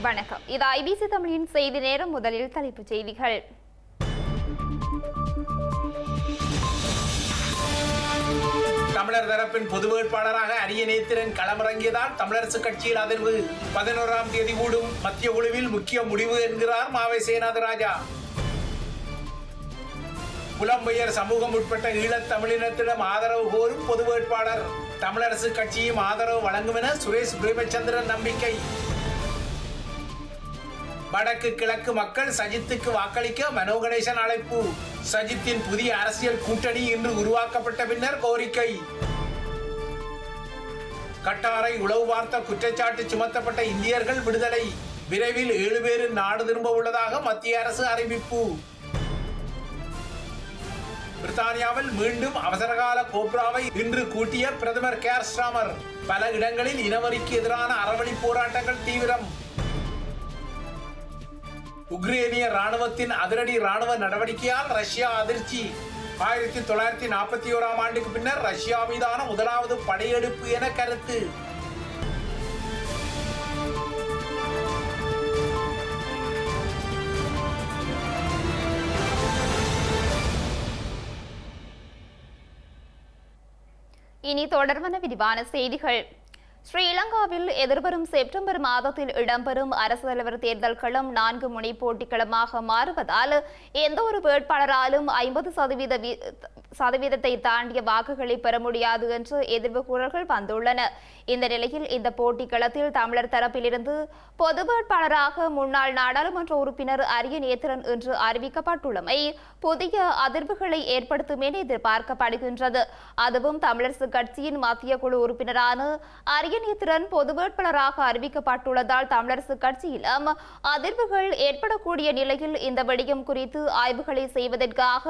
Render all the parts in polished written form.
வணக்கம். இது ஐபிசி தமிழின் செய்தி நேரம். முதலில் தலைப்புச் செய்திகள். தமிழர் தரப்பின் பொது வேட்பாளராக அரியநேத்திரன் களமிறங்கியதால் தமிழரசு கட்சியில் அதிர்வு. 11ஆம் தேதி கூடும் மத்திய குழுவில் முக்கிய முடிவு என்கிறார் மாவை சேனாதிராஜா. புலம்பெயர் சமூகம் உட்பட்ட ஈழத் தமிழினத்திடம் ஆதரவு கோரும் பொது வேட்பாளர். தமிழரசு கட்சியும் ஆதரவு வழங்கும் என சுரேஷ் பிரேமச்சந்திரன் நம்பிக்கை. வடக்கு கிழக்கு மக்கள் சஜித்துக்கு வாக்களிக்க மனோ கணேசன் அழைப்பு. சஜித்தின் புதிய அரசியல் கூட்டணி இன்று உருவாக்கப்பட்ட பின்னர் கோரிக்கை. கட்டாரை உளவு பார்த்த குற்றச்சாட்டு சுமத்தப்பட்ட இந்தியர்கள் விடுதலை. விரைவில் 7 பேர் நாடு திரும்ப உள்ளதாக மத்திய அரசு அறிவிப்பு. பிரித்தானியாவில் மீண்டும் அவசரகால கோப்ராவை இன்று கூட்டிய பிரதமர் கேர் ஸ்டார்மர். பல இடங்களில் இனவரிக்கு எதிரான அறவழி போராட்டங்கள் தீவிரம். உக்ரேனிய ராணுவத்தின் அதிரடி ராணுவ நடவடிக்கையால் ரஷ்யா அதிர்ச்சி. 1941ஆம் ஆண்டுக்கு பின்னர் ரஷ்யா மீதான முதலாவது படையெடுப்பு என கருத்து. இனி தொடர்பான விரிவான செய்திகள். ஸ்ரீலங்காவில் எதிர்வரும் செப்டம்பர் மாதத்தில் இடம்பெறும் அரசு தலைவர் தேர்தல் களம் 4 முனை போட்டிக்களமாக மாறுவதால் எந்த ஒரு வேட்பாளராலும் 50% தாண்டிய வாக்குகளை பெற முடியாது என்று எதிர்ப்பு குரல்கள் வந்துள்ளன. இந்த நிலையில் இந்த போட்டிக்களத்தில் தமிழர் தரப்பிலிருந்து பொது வேட்பாளராக முன்னாள் நாடாளுமன்ற உறுப்பினர் அரியநேத்திரன் என்று அறிவிக்கப்பட்டுள்ளமை புதிய அதிர்வுகளை ஏற்படுத்தும் என எதிர்பார்க்கப்படுகின்றது. அதுவும் தமிழரசு கட்சியின் மத்திய குழு உறுப்பினரான அரியநேத்திரன் பொது வேட்பாளராக அறிவிக்கப்பட்டுள்ளதால் தமிழரசு கட்சியிலும் அதிர்வுகள் ஏற்படக்கூடிய நிலையில் இந்த விடயம் குறித்து ஆய்வுகளை செய்வதற்காக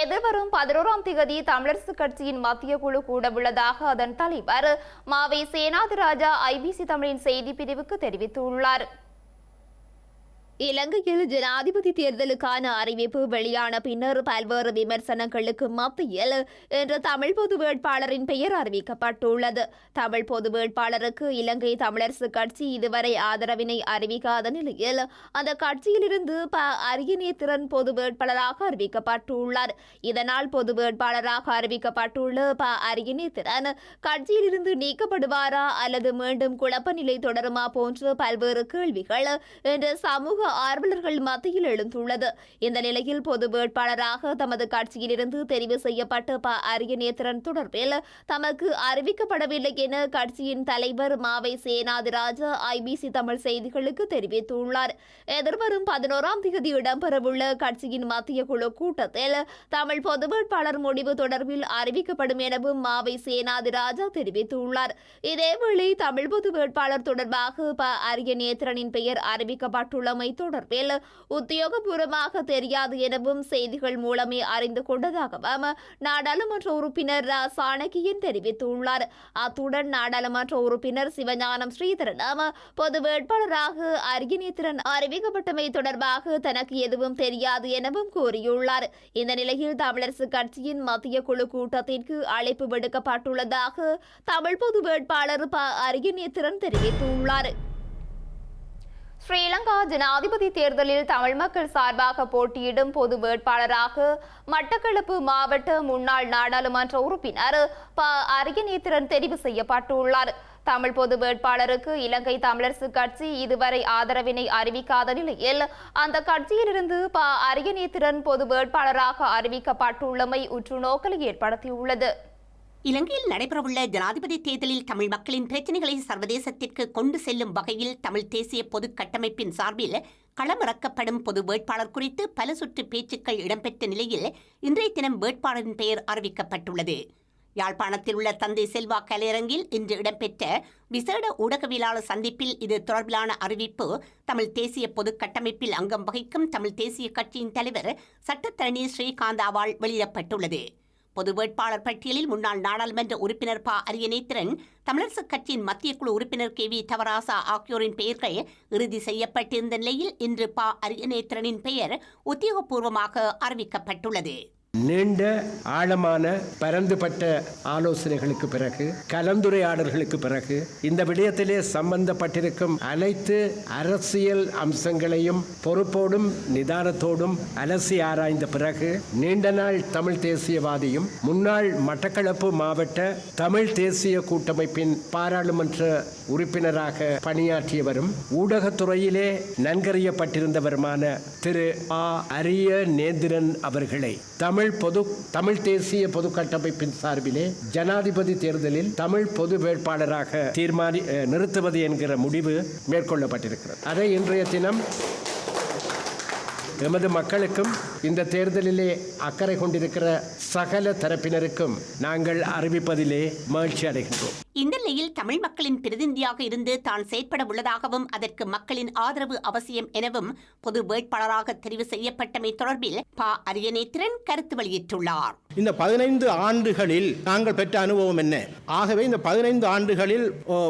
எதிர்வரும் 11ஆம் தேதி தமிழரசு கட்சியின் மத்திய குழு கூட உள்ளதாக அதன் தலைவர் மாவை சேனாதிராஜா ஐபிசி தமிழின் செய்தி பிரிவுக்கு தெரிவித்துள்ளார். இலங்கையில் ஜனாதிபதி தேர்தலுக்கான அறிவிப்பு வெளியான பின்னர் பல்வேறு விமர்சனங்களுக்கு மத்தியில் இன்று தமிழ் பொது வேட்பாளரின் பெயர் அறிவிக்கப்பட்டுள்ளது. தமிழ் பொது வேட்பாளருக்கு இலங்கை தமிழரசு கட்சி இதுவரை ஆதரவினை அறிவிக்காத நிலையில் அந்த கட்சியிலிருந்து அரியநேத்திரன் பொது வேட்பாளராக அறிவிக்கப்பட்டுள்ளார். இதனால் பொது வேட்பாளராக அறிவிக்கப்பட்டுள்ள அரியநேத்திரன் கட்சியிலிருந்து நீக்கப்படுவாரா அல்லது மீண்டும் குழப்ப நிலை தொடருமா போன்ற பல்வேறு கேள்விகள் இன்று சமூக ஆர்வலர்கள் மத்தியில் எழுந்துள்ளது. இந்த நிலையில் பொது வேட்பாளராக தமது கட்சியிலிருந்து தெரிவு செய்யப்பட்ட அரியநேத்திரன் தொடர்பில் தமக்கு அறிவிக்கப்படவில்லை என கட்சியின் தலைவர் மாவை சேனாதிராஜா ஐபிசி தமிழ் செய்திகளுக்கு தெரிவித்துள்ளார். எதிர்வரும் 11ஆம் தேதி இடம்பெறவுள்ள கட்சியின் மத்திய குழு கூட்டத்தில் தமிழ் பொது வேட்பாளர் முடிவு தொடர்பில் அறிவிக்கப்படும் எனவும் மாவை சேனாதிராஜா தெரிவித்துள்ளார். இதேவேளை தமிழ் பொது வேட்பாளர் தொடர்பாக அரியநேத்திரனின் பெயர் அறிவிக்கப்பட்டுள்ளமை தொடர்பில் உத்தியோகபூர்வமாக தெரியாது எனவும் செய்திகள் மூலமே அறிந்து கொண்டதாகவும் நாடாளுமன்ற உறுப்பினர் சாணக்கியன் தெரிவித்துள்ளார். அத்துடன் நாடாளுமன்ற உறுப்பினர் சிவஞானம் ஸ்ரீதரனும் பொது வேட்பாளராக அரியநேத்திரன் அறிவிக்கப்பட்டமை தொடர்பாக தனக்கு எதுவும் தெரியாது எனவும் கூறியுள்ளார். இந்த நிலையில் தமிழரசு கட்சியின் மத்திய குழு கூட்டத்திற்கு அழைப்பு விடுக்கப்பட்டுள்ளதாக தமிழ் பொது வேட்பாளர் அரியநேத்திரன் தெரிவித்துள்ளார். ஸ்ரீலங்கா ஜனாதிபதி தேர்தலில் தமிழ் மக்கள் சார்பாக போட்டியிடும் பொது வேட்பாளராக மட்டக்களப்பு மாவட்ட முன்னாள் நாடாளுமன்ற உறுப்பினர் அரியநேத்திரன் தெரிவு செய்யப்பட்டுள்ளார். தமிழ் பொது வேட்பாளருக்கு இலங்கை தமிழரசு கட்சி இதுவரை ஆதரவினை அறிவிக்காத நிலையில் அந்த கட்சியிலிருந்து அரியநேத்திரன் பொது வேட்பாளராக அறிவிக்கப்பட்டுள்ளமை உற்றுநோக்கலை ஏற்படுத்தியுள்ளது. இலங்கையில் நடைபெறவுள்ள ஜனாதிபதி தேர்தலில் தமிழ் மக்களின் பிரச்சினைகளை சர்வதேசத்திற்கு கொண்டு செல்லும் வகையில் தமிழ் தேசிய பொது கட்டமைப்பின் சார்பில் களமிறக்கப்படும் பொது வேட்பாளர் குறித்து பல சுற்று பேச்சுக்கள் இடம்பெற்ற நிலையில் இன்றைய தினம் வேட்பாளரின் பெயர் அறிவிக்கப்பட்டுள்ளது. யாழ்ப்பாணத்தில் உள்ள தந்தை செல்வா கலையரங்கில் இன்று இடம்பெற்ற விசேட ஊடகவியலாளர் சந்திப்பில் இது தொடர்பிலான அறிவிப்பு தமிழ் தேசிய பொது கட்டமைப்பில் அங்கம் வகிக்கும் தமிழ் தேசிய கட்சியின் தலைவர் சட்டத்தரணி ஸ்ரீகாந்தாவால் வெளியிடப்பட்டுள்ளது. பொது வேட்பாளர் பட்டியலில் முன்னாள் நாடாளுமன்ற உறுப்பினர் அரியநேத்திரன், தமிழரசு கட்சியின் மத்திய குழு உறுப்பினர் KV தவராசா ஆகியோரின் பெயர்கள் இறுதி செய்யப்பட்டிருந்த நிலையில் இன்று அரியநேத்திரனின் பெயர் உத்தியோகபூர்வமாக அறிவிக்கப்பட்டுள்ளது. நீண்ட ஆழமான பரந்துபட்ட ஆலோசனைகளுக்கு பிறகு கலந்துரையாடல்களுக்கு பிறகு இந்த விடயத்திலே சம்பந்தப்பட்டிருக்கும் அனைத்து அரசியல் அம்சங்களையும் பொறுப்போடும் நிதானத்தோடும் அலசி ஆராய்ந்த பிறகு நீண்ட நாள் தமிழ் தேசியவாதியும் முன்னாள் மட்டக்களப்பு மாவட்ட தமிழ் தேசிய கூட்டமைப்பின் பாராளுமன்ற உறுப்பினராக பணியாற்றியவரும் ஊடகத்துறையிலே நன்கறியப்பட்டிருந்தவருமான திரு அரிய நேந்திரன் அவர்களை தமிழ் தேசிய பொது கட்டமைப்பின் சார்பிலே ஜனாதிபதி தேர்தலில் தமிழ் பொது வேட்பாளராக நிறுத்துவது என்கிற முடிவு மேற்கொள்ளப்பட்டிருக்கிறது. அதை இன்றைய தினம் எமது மக்களுக்கும் இந்த தேர்தலிலே அக்கறை கொண்டிருக்கிற சகல தரப்பினருக்கும் நாங்கள் அறிவிப்பதிலே மகிழ்ச்சி அடைகின்றோம். இந்த நிலையில் தமிழ் மக்களின் பிரதிநிதியாக இருந்து தான் செயற்பட உள்ளதாகவும் அதற்கு மக்களின் ஆதரவு அவசியம் எனவும் பொது வேட்பாளராக தெரிவு செய்யப்பட்டமை தொடர்பில் அரியநேத்திரன் கருத்து வெளியிட்டுள்ளார். இந்த 15 ஆண்டுகளில் நாங்கள் பெற்ற அனுபவம் என்ன? ஆகவே இந்த 15 ஆண்டுகளில்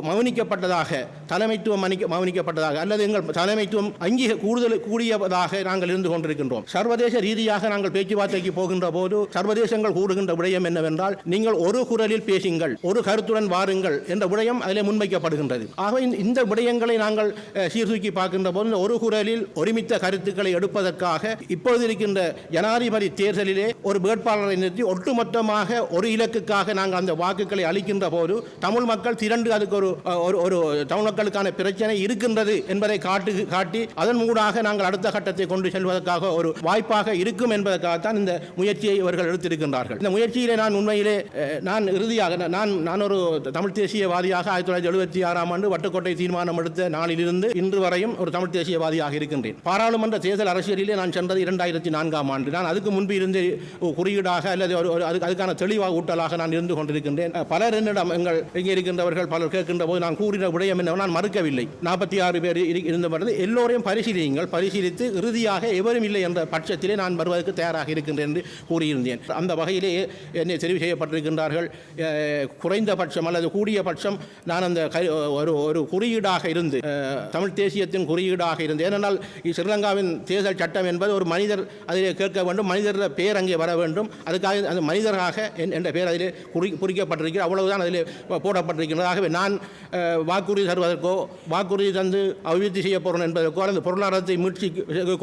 மௌனிக்கப்பட்டதாக தலைமைத்துவம் மௌனிக்கப்பட்டதாக அல்லது எங்கள் தலைமைத்துவம் கூடியதாக நாங்கள் இருந்து கொண்டிருக்கின்றோம். சர்வதேச ரீதியாக நாங்கள் பேச்சுவார்த்தைக்கு போகின்ற போது சர்வதேசங்கள் கூறுகின்ற விடயம் என்னவென்றால், நீங்கள் ஒரு குரலில் பேசுங்கள், ஒரு கருத்துடன் வாருங்கள் என்ற விடயம் அதிலே முன்வைக்கப்படுகின்றது. ஆகவே இந்த விடயங்களை நாங்கள் சீர்தூக்கி பார்க்கின்ற போது ஒரு குரலில் ஒருமித்த கருத்துக்களை எடுப்பதற்காக இப்பொழுது இருக்கின்ற ஜனாதிபதி தேர்தலிலே ஒரு வேட்பாளரை நிறுத்தி ஒட்டுமொத்தமாக ஒரு இலக்குக்காக நாங்கள் அந்த வாக்குகளை அளிக்கின்ற போது தமிழ் மக்கள் திரண்டு அதுக்கு ஒரு தமிழ் மக்களுக்கான பிரச்சனை இருக்கின்றது என்பதை காட்டி அதன் மூலமாக நாங்கள் அடுத்த கட்டத்தை கொண்டு செல்வதற்காக ஒரு வாய்ப்பாக இருக்கும் என்பதற்காகத்தான் இந்த முயற்சியை இவர்கள் எடுத்திருக்கின்றார்கள். இந்த முயற்சியிலே நான் உண்மையிலே இறுதியாக நான் ஒரு தமிழ் தேசியவாதியாக 1976ஆம் ஆண்டு வட்டுக்கோட்டை தீர்மானம் எடுத்த நாளிலிருந்து இன்று வரையும் ஒரு தமிழ் தேசியவாதியாக இருக்கின்றேன். பாராளுமன்ற தேர்தல் அரசியலிலே நான் சென்றது 2004ஆம் ஆண்டு. நான் அதுக்கு முன்பு இருந்து குறியீடாக அல்லது அதுக்கான தெளிவாக ஊட்டலாக நான் இருந்து கொண்டிருக்கின்றேன். பலர் என்னிடம் இங்கே இருக்கின்றவர்கள் பலர் கேட்கின்ற போது நான் கூறின விடயம் என்ன நான் மறுக்கவில்லை. 46 பேர் இருந்தபோது எல்லோரையும் பரிசீலித்து இறுதியாக எவரும் இல்லை என்ற பட்சத்திலே நான் வருவதற்கு தயாராக இருக்கின்றேன் என்று கூறியிருந்தேன். அந்த வகையிலே என்னை தெரிவு செய்யப்பட்டிருக்கின்றார்கள். குறைந்தபட்சம் அல்லது கூடிய பட்சம் நான் அந்த ஒரு குறியீடாக இருந்து தமிழ் தேசியத்தின் குறியீடாக இருந்து, ஏனென்றால் ஸ்ரீலங்காவின் தேர்தல் சட்டம் என்பது ஒரு மனிதர் அதிலே கேட்க வேண்டும், மனிதர் பெயர் அங்கே வர வேண்டும். அதுக்காக அந்த மனிதராக என்ற பெயர் அதிலே குறிக்கப்பட்டிருக்கிறது. அவ்வளவுதான் அதிலே போடப்பட்டிருக்கிறது. ஆகவே நான் வாக்குறுதி தருவதற்கோ வாக்குறுதி தந்து அபிவிருத்தி செய்ய போகிறோம் என்பதற்கோ அல்லது பொருளாதாரத்தை மீட்சி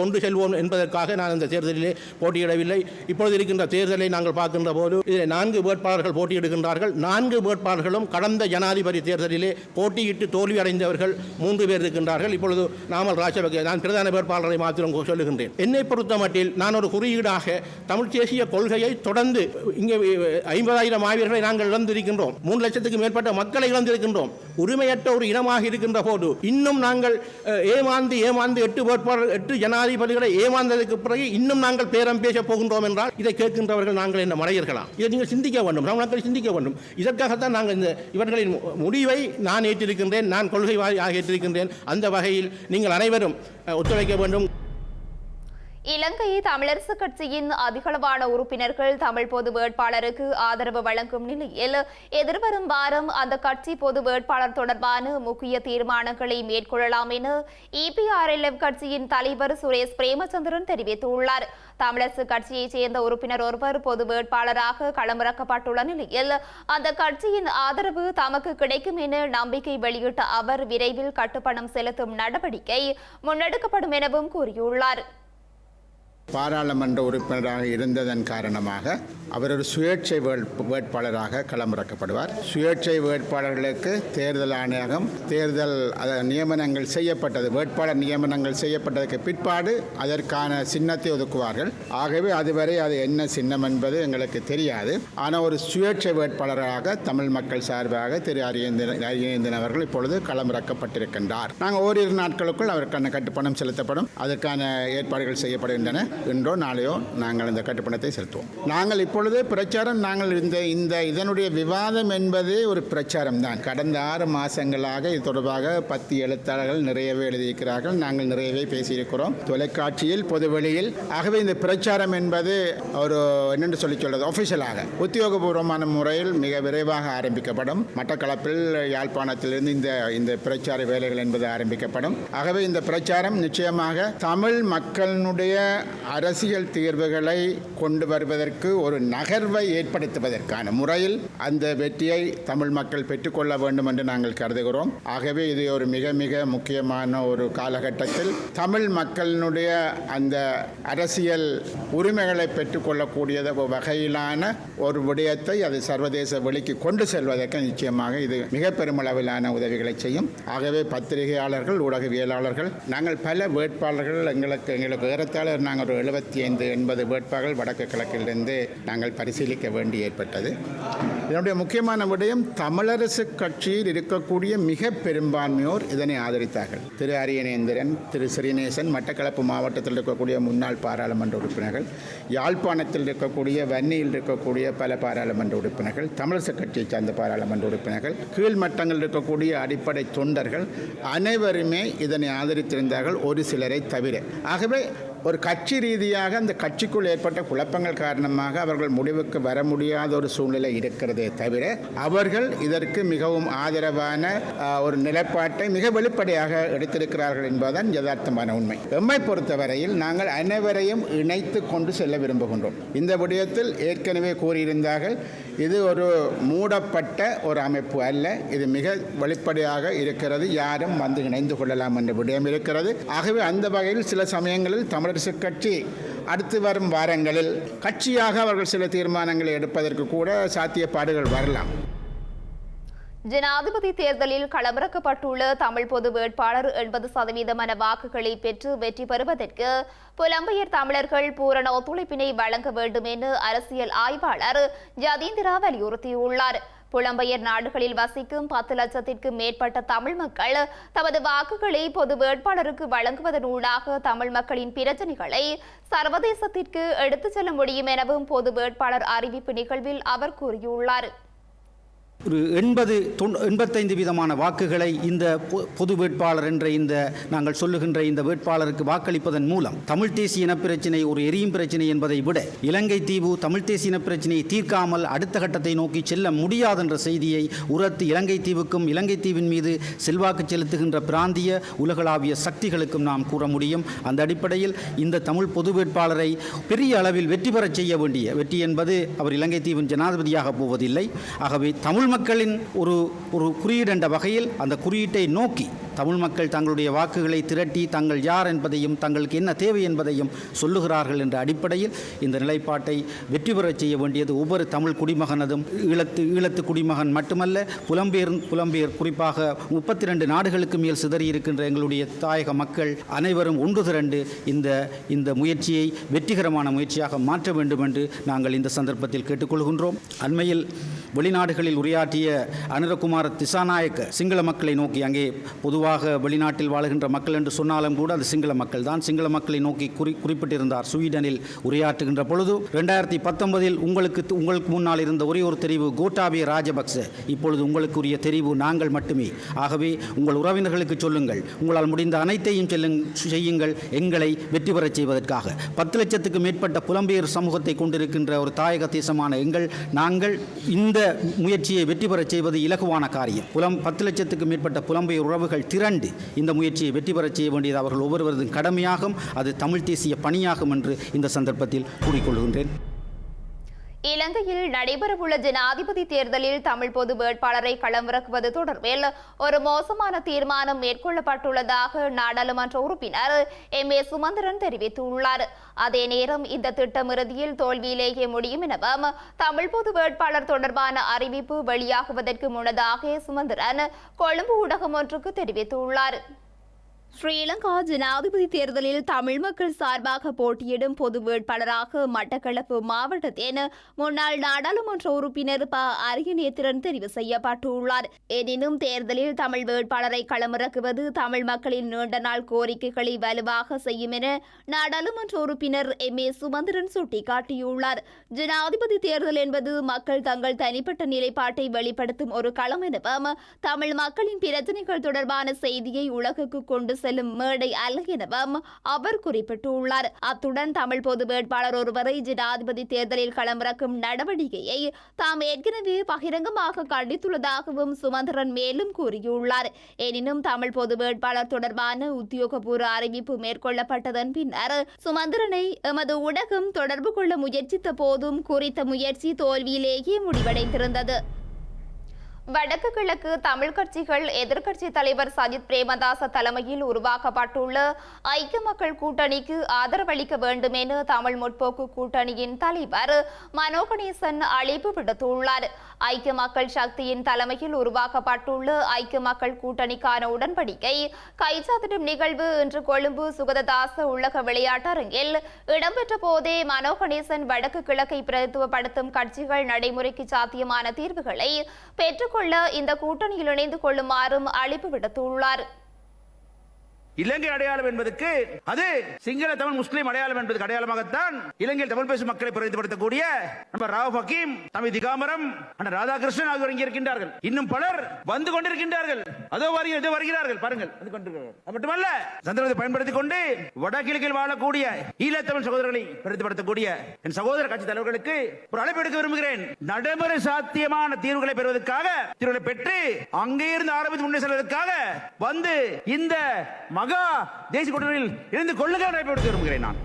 கொண்டு செல்வோம் என்பதற்காக நான் அந்த தேர்தலிலே போட்டியிடவில்லை. இப்பொழுது இருக்கின்ற தேர்தலை நாங்கள் பார்க்கின்ற போது இதில் 4 வேட்பாளர்கள் போட்டியிடுகின்றார்கள். 4 வேட்பாளர்களும் கடந்த ஜனாதிபதி தேர்தலிலே போட்டியிட்டு தோல்வி அடைந்தவர்கள் 3 பேர் இருக்கின்றார்கள். இப்பொழுது நாமல் ராஜபக்சே, நான் பிரதான வேட்பாளரை மாத்திரம் சொல்லுகின்றேன். என்னை பொறுத்த மட்டில் நான் ஒரு குறியீடாக தமிழ் தேசிய கொள்கையை தொடர்ந்து இங்கே 50,000 மாவீரர்களை நாங்கள் இழந்திருக்கின்றோம். 3 லட்சத்துக்கு மேற்பட்ட மக்களை இழந்திருக்கின்றோம். உரிமையற்ற ஒரு இனமாக இருக்கின்ற போது இன்னும் நாங்கள் ஏமாந்து 8 ஜனாதிபதிகளை ஏமாந்ததுக்கு பிறகு இன்னும் நாங்கள் பேரம் பேச போகின்றோம் என்றால் இதை கேட்கின்றவர்கள் நாங்கள் என்ன மடையர்களா? இதை நீங்கள் சிந்திக்க வேண்டும், மக்கள் சிந்திக்க வேண்டும். இதற்காகத்தான் நாங்கள் இவர்களின் முடிவை நான் ஏற்றிருக்கின்றேன், நான் கொள்கைவாதியாக ஏற்றிருக்கின்றேன். அந்த வகையில் நீங்கள் அனைவரும் ஒத்துழைக்க வேண்டும். இலங்கை தமிழரசு கட்சியின் அதிகளவான உறுப்பினர்கள் தமிழ் பொது வேட்பாளருக்கு ஆதரவு வழங்கும் நிலையில் எதிர்வரும் வாரம் அந்த கட்சி பொது வேட்பாளர் தொடர்பான முக்கிய தீர்மானங்களை மேற்கொள்ளலாம் என EPRLF கட்சியின் தலைவர் சுரேஷ் பிரேமச்சந்திரன் தெரிவித்துள்ளார். தமிழரசு கட்சியைச் சேர்ந்த உறுப்பினர் ஒருவர் பொது வேட்பாளராக களமிறக்கப்பட்டுள்ள நிலையில் அந்த கட்சியின் ஆதரவு தமக்கு கிடைக்கும் என நம்பிக்கை வெளியிட்ட அவர் விரைவில் கட்டுப்பணம் செலுத்தும் நடவடிக்கை முன்னெடுக்கப்படும் எனவும் கூறியுள்ளார். பாராளுமன்ற உறுப்பினராக இருந்ததன் காரணமாக அவர் ஒரு சுயேட்சை வேட்பாளராக களமிறக்கப்படுவார். சுயேட்சை வேட்பாளர்களுக்கு தேர்தல் ஆணையகம் தேர்தல் நியமனங்கள் செய்யப்பட்டது, வேட்பாளர் நியமனங்கள் செய்யப்பட்டதற்கு பிற்பாடு அதற்கான சின்னத்தை ஒதுக்குவார்கள். ஆகவே அதுவரை அது என்ன சின்னம் என்பது எங்களுக்கு தெரியாது. ஆனால் ஒரு சுயேட்சை வேட்பாளராக தமிழ் மக்கள் சார்பாக திரு அரியநேந்திரன் அவர்கள் இப்பொழுது களமிறக்கப்பட்டிருக்கின்றார். நாங்கள் ஓரிரு நாட்களுக்குள் அவருக்கான கட்டுப்பணம் செலுத்தப்படும். அதற்கான ஏற்பாடுகள் செய்யப்படுகின்றன. இன்றோ நாளையோ நாங்கள் இந்த கட்டுப்பணத்தை செலுத்துவோம். நாங்கள் இப்பொழுது பிரச்சாரம் இதனுடைய விவாதம் என்பது ஒரு பிரச்சாரம் தான். கடந்த 6 மாதங்களாக இது தொடர்பாக 10 எழுத்தாளர்கள் நிறையவே எழுதியிருக்கிறார்கள். நாங்கள் நிறையவே பேசியிருக்கிறோம் தொலைக்காட்சியில், பொதுவெளியில். ஆகவே இந்த பிரச்சாரம் என்பது ஒரு என்னென்று சொல்றது ஒஃபிஷியலாக உத்தியோகபூர்வமான முறையில் மிக விரைவாக ஆரம்பிக்கப்படும். மட்டக்களப்பில், யாழ்ப்பாணத்திலிருந்து இந்த பிரச்சார வேலைகள் என்பது ஆரம்பிக்கப்படும். ஆகவே இந்த பிரச்சாரம் நிச்சயமாக தமிழ் மக்களுடைய அரசியல் தீர்வுகளை கொண்டு வருவதற்கு ஒரு நகர்வை ஏற்படுத்துவதற்கான முறையில் அந்த வெற்றியை தமிழ் மக்கள் பெற்றுக்கொள்ள வேண்டும் என்று நாங்கள் கருதுகிறோம். ஆகவே இது ஒரு மிக மிக முக்கியமான ஒரு காலகட்டத்தில் தமிழ் மக்களினுடைய அந்த அரசியல் உரிமைகளை பெற்றுக்கொள்ளக்கூடிய வகையிலான ஒரு விடயத்தை அது சர்வதேச வெளிக்கு கொண்டு செல்வதற்கு நிச்சயமாக இது மிக பெருமளவிலான உதவிகளை செய்யும். ஆகவே பத்திரிகையாளர்கள், ஊடகவியலாளர்கள், நாங்கள் பல வேட்பாளர்கள் எங்களுக்கு ஏறத்தாழ நாங்கள் ஒரு 75-80 வேட்பாளர்கள் வடக்கு கிழக்கிலிருந்து நாங்கள் பரிசீலிக்க வேண்டி ஏற்பட்டது. இதனுடைய முக்கியமான விடயம் தமிழரசு கட்சியில் இருக்கக்கூடிய மிக பெரும்பான்மையோர் இதனை ஆதரித்தார்கள். திரு அரியநேந்திரன், திரு ஸ்ரீநேசன், மட்டக்களப்பு மாவட்டத்தில் இருக்கக்கூடிய முன்னாள் பாராளுமன்ற உறுப்பினர்கள், யாழ்ப்பாணத்தில் இருக்கக்கூடிய வன்னியில் இருக்கக்கூடிய பல பாராளுமன்ற உறுப்பினர்கள், தமிழரசு கட்சியை சார்ந்த பாராளுமன்ற உறுப்பினர்கள், கீழ்மட்டங்களில் இருக்கக்கூடிய அடிப்படை தொண்டர்கள் அனைவருமே இதனை ஆதரித்திருந்தார்கள், ஒரு சிலரை தவிர. ஆகவே ஒரு கட்சி ரீதியாக அந்த கட்சிக்குள் ஏற்பட்ட குழப்பங்கள் காரணமாக அவர்கள் முடிவுக்கு வர முடியாத ஒரு சூழ்நிலை இருக்கிறதே தவிர அவர்கள் இதற்கு மிகவும் ஆதரவான ஒரு நிலைப்பாட்டை மிக வெளிப்படையாக எடுத்திருக்கிறார்கள் என்பதுதான் யதார்த்தமான உண்மை. எம்மை பொறுத்தவரையில் நாங்கள் அனைவரையும் இணைத்து கொண்டு செல்ல விரும்புகின்றோம். இந்த விடயத்தில் ஏற்கனவே கூறியிருந்தார்கள், இது ஒரு மூடப்பட்ட ஒரு அமைப்பு அல்ல, இது மிக வெளிப்படையாக இருக்கிறது, யாரும் வந்து இணைந்து கொள்ளலாம் என்ற விடயம் இருக்கிறது. ஆகவே அந்த வகையில் சில சமயங்களில் தமிழரசு கட்சி அடுத்து வரும் வாரங்களில் கட்சியாக அவர்கள் சில தீர்மானங்களை எடுப்பதற்கு கூட சாத்தியப்பாடுகள் வரலாம். ஜனாதிபதி தேர்தலில் களமிறக்கப்பட்டுள்ள தமிழ் பொது வேட்பாளர் 80% வாக்குகளை பெற்று வெற்றி பெறுவதற்கு புலம்பெயர் தமிழர்கள் பூரண ஒத்துழைப்பினை வழங்க வேண்டும் என அரசியல் ஆய்வாளர் ஜதீந்திரா வலியுறுத்தியுள்ளார். புலம்பெயர் நாடுகளில் வசிக்கும் 10 லட்சத்திற்கும் மேற்பட்ட தமிழ் மக்கள் தமது வாக்குகளை பொது வேட்பாளருக்கு வழங்குவதன் ஊடாக தமிழ் மக்களின் பிரச்சனைகளை சர்வதேசத்திற்கு எடுத்துச் செல்ல முடியும் எனவும் பொது வேட்பாளர் அறிவிப்பு நிகழ்வில் அவர் கூறியுள்ளார். ஒரு 85 விதமான வாக்குகளை இந்த பொது வேட்பாளர் என்ற இந்த நாங்கள் சொல்லுகின்ற இந்த வேட்பாளருக்கு வாக்களிப்பதன் மூலம் தமிழ் தேசிய இனப்பிரச்சினை ஒரு எரியும் பிரச்சினை என்பதை விட இலங்கை தீவு தமிழ் தேசிய இனப்பிரச்சினையை தீர்க்காமல் அடுத்த கட்டத்தை நோக்கி செல்ல முடியாது என்ற செய்தியை உரத்து இலங்கை தீவுக்கும் இலங்கை தீவின் மீது செல்வாக்கு செலுத்துகின்ற பிராந்திய உலகளாவிய சக்திகளுக்கும் நாம் கூற முடியும். அந்த அடிப்படையில் இந்த தமிழ் பொது வேட்பாளரை பெரிய அளவில் வெற்றி பெறச் செய்ய வேண்டிய வெற்றி என்பது அவர் இலங்கை தீவின் ஜனாதிபதியாக போவதில்லை. ஆகவே தமிழ் மக்களின் ஒரு குறியீடு என்ற வகையில் அந்த குறியீட்டை நோக்கி தமிழ் மக்கள் தங்களுடைய வாக்குகளை திரட்டி தங்கள் யார் என்பதையும் தங்களுக்கு என்ன தேவை என்பதையும் சொல்லுகிறார்கள் என்ற அடிப்படையில் இந்த நிலைப்பாட்டை வெற்றி பெறச் செய்ய வேண்டியது ஒவ்வொரு தமிழ் குடிமகனதும் ஈழத்து குடிமகன் மட்டுமல்ல, புலம்பெயர் குறிப்பாக 32 நாடுகளுக்கு மேல் சிதறியிருக்கின்ற எங்களுடைய தாயக மக்கள் அனைவரும் ஒன்று திரண்டு இந்த முயற்சியை வெற்றிகரமான முயற்சியாக மாற்ற வேண்டும் என்று நாங்கள் இந்த சந்தர்ப்பத்தில் கேட்டுக்கொள்கின்றோம். அண்மையில் வெளிநாடுகளில் உரையாற்றிய அனுரகுமார திசாநாயக்க சிங்கள மக்களை நோக்கி, அங்கே பொதுவாக வெளிநாட்டில் வாழுகின்ற மக்கள் என்று சொன்னாலும் கூட அது சிங்கள மக்கள் தான், சிங்கள மக்களை நோக்கி குறிப்பிட்டிருந்தார். ஸ்வீடனில் உரையாற்றுகின்ற பொழுது 2019 உங்களுக்கு முன்னால் இருந்த ஒரே ஒரு தெரிவு கோட்டாபய ராஜபக்ச, இப்பொழுது உங்களுக்குரிய தெரிவு நாங்கள் மட்டுமே. ஆகவே உங்கள் உறவினர்களுக்கு சொல்லுங்கள், உங்களால் முடிந்த அனைத்தையும் செய்யுங்கள் எங்களை வெற்றி பெறச் செய்வதற்காக. 10 லட்சத்துக்கு மேற்பட்ட புலம்பெயர் சமூகத்தை கொண்டிருக்கின்ற ஒரு தாயக தேசமான நாங்கள் இந்த முயற்சியை வெற்றி பெறச் செய்வது இலகுவான காரியம். 10 லட்சத்துக்கு மேற்பட்ட புலம்பெயர் உறவுகள் திரண்டு இந்த முயற்சியை வெற்றி பெறச் செய்ய வேண்டியது அவர்கள் ஒவ்வொருவரதும் கடமையாகும், அது தமிழ் தேசிய பணியாகும் என்று இந்த சந்தர்ப்பத்தில் கூறிக்கொள்கின்றேன். இலங்கையில் நடைபெறவுள்ள ஜனாதிபதி தேர்தலில் தமிழ் பொது வேட்பாளரை களமிறக்குவது தொடர்பில் ஒரு மோசமான தீர்மானம் மேற்கொள்ளப்பட்டுள்ளதாக நாடாளுமன்ற உறுப்பினர் எம்.ஏ. சுமந்திரன் தெரிவித்துள்ளார். அதே நேரம் இந்த திட்டம் இறுதியில் தோல்வியிலேயே முடியும் எனவும் தமிழ் பொது வேட்பாளர் தொடர்பான அறிவிப்பு வெளியாகுவதற்கு முன்னதாக சுமந்திரன் கொழும்பு ஊடகம் ஒன்றுக்கு தெரிவித்துள்ளார். ஸ்ரீலங்கா ஜனாதிபதி தேர்தலில் தமிழ் மக்கள் சார்பாக போட்டியிடும் பொது வேட்பாளராக மட்டக்களப்பு மாவட்டத்தின் முன்னாள் நாடாளுமன்ற உறுப்பினர் ப. அரியநேத்திரன் தெரிவு செய்யப்பட்டுள்ளார். எனினும் தேர்தலில் தமிழ் வேட்பாளரை களமிறக்குவது தமிழ் மக்களின் நீண்ட நாள் கோரிக்கைகளை வலுவாக செய்யும் என நாடாளுமன்ற உறுப்பினர் எம்.ஏ. சுமந்திரன் சுட்டிக்காட்டியுள்ளார். ஜனாதிபதி தேர்தல் என்பது மக்கள் தங்கள் தனிப்பட்ட நிலைப்பாட்டை வெளிப்படுத்தும் ஒரு களம் எனவும் தமிழ் மக்களின் பிரச்சினைகள் தொடர்பான செய்தியை உலகுக்கு கொண்டு செல்லும் மேடை அல்ல எனவும் அவர் குறிப்பிட்டுள்ளார். அத்துடன் தமிழ் பொது வேட்பாளர் ஒருவரை ஜனாதிபதி தேர்தலில் களமிறக்கும் நடவடிக்கையை தாம் ஏற்கனவே பகிரங்கமாக கண்டித்துள்ளதாகவும் சுமந்திரன் மேலும் கூறியுள்ளார். எனினும் தமிழ் பொது வேட்பாளர் தொடர்பான உத்தியோகபூர்வ அறிவிப்பு மேற்கொள்ளப்பட்டதன் பின்னர் சுமந்திரனை எமது ஊடகம் தொடர்பு கொள்ள முயற்சித்த போதும் குறித்த முயற்சி தோல்வியிலேயே முடிவடைந்திருந்தது. வடக்கு கிழக்கு தமிழ் கட்சிகள் எதிர்க்கட்சி தலைவர் சஜித் பிரேமதாச தலைமையில் உருவாக்கப்பட்டுள்ள ஐக்கிய மக்கள் கூட்டணிக்கு ஆதரவளிக்க வேண்டும் என தமிழ் முற்போக்கு கூட்டணியின் தலைவர் மனோ கணேசன் அழைப்பு விடுத்துள்ளார். ஐக்கிய மக்கள் சக்தியின் தலைமையில் உருவாக்கப்பட்டுள்ள ஐக்கிய மக்கள் கூட்டணிக்கான உடன்படிக்கை கைச்சாத்திடும் நிகழ்வு இன்று கொழும்பு சுகததாச உள்ளக விளையாட்டரங்கில் இடம்பெற்ற போதே மனோ கணேசன் வடக்கு கிழக்கை பிரதித்துவப்படுத்தும் கட்சிகள் நடைமுறைக்கு சாத்தியமான தீர்வுகளை பெற்றுக் இந்த கூட்டணியில் இணைந்து கொள்ளுமாறும் அழைப்பு விடுத்துள்ளார். இலங்கை அடையாளம் என்பதற்கு அது சிங்கள தமிழ் முஸ்லீம் அடையாளம் என்பதற்கு அடையாளமாகத்தான் இலங்கையில் தமிழ் பேசும் மக்களை பிரதிபலிப்படுத்தக்கூடிய ராவ் ஹக்கீம், தமிழ் திகாமரம், ராதாகிருஷ்ணன் ஆகியோர் இங்கே இருக்கின்றார்கள். இன்னும் பலர் வந்து கொண்டிருக்கின்றார்கள். அதோ வருகிறார்கள் பாருங்கள். அது மட்டுமல்ல, சந்தர்ப்பத்தை பயன்படுத்திக் கொண்டு வடகிழக்கில் வாழக்கூடிய ஈழத்தமிழ் சகோதரர்களை பிரதிபலிப்படுத்தக்கூடிய என் சகோதர கட்சி தலைவர்களுக்கு ஒரு அழைப்பு எடுக்க விரும்புகிறேன். நடைமுறை சாத்தியமான தீர்வுகளை பெறுவதற்காக தீர்வுகளை பெற்று அங்கே இருந்து ஆரம்பித்து முன்னே செல்வதற்காக வந்து இந்த மகா தேசிய கூட்டணியில் இருந்து கொள்ளுங்கள் விரும்புகிறேன். நான்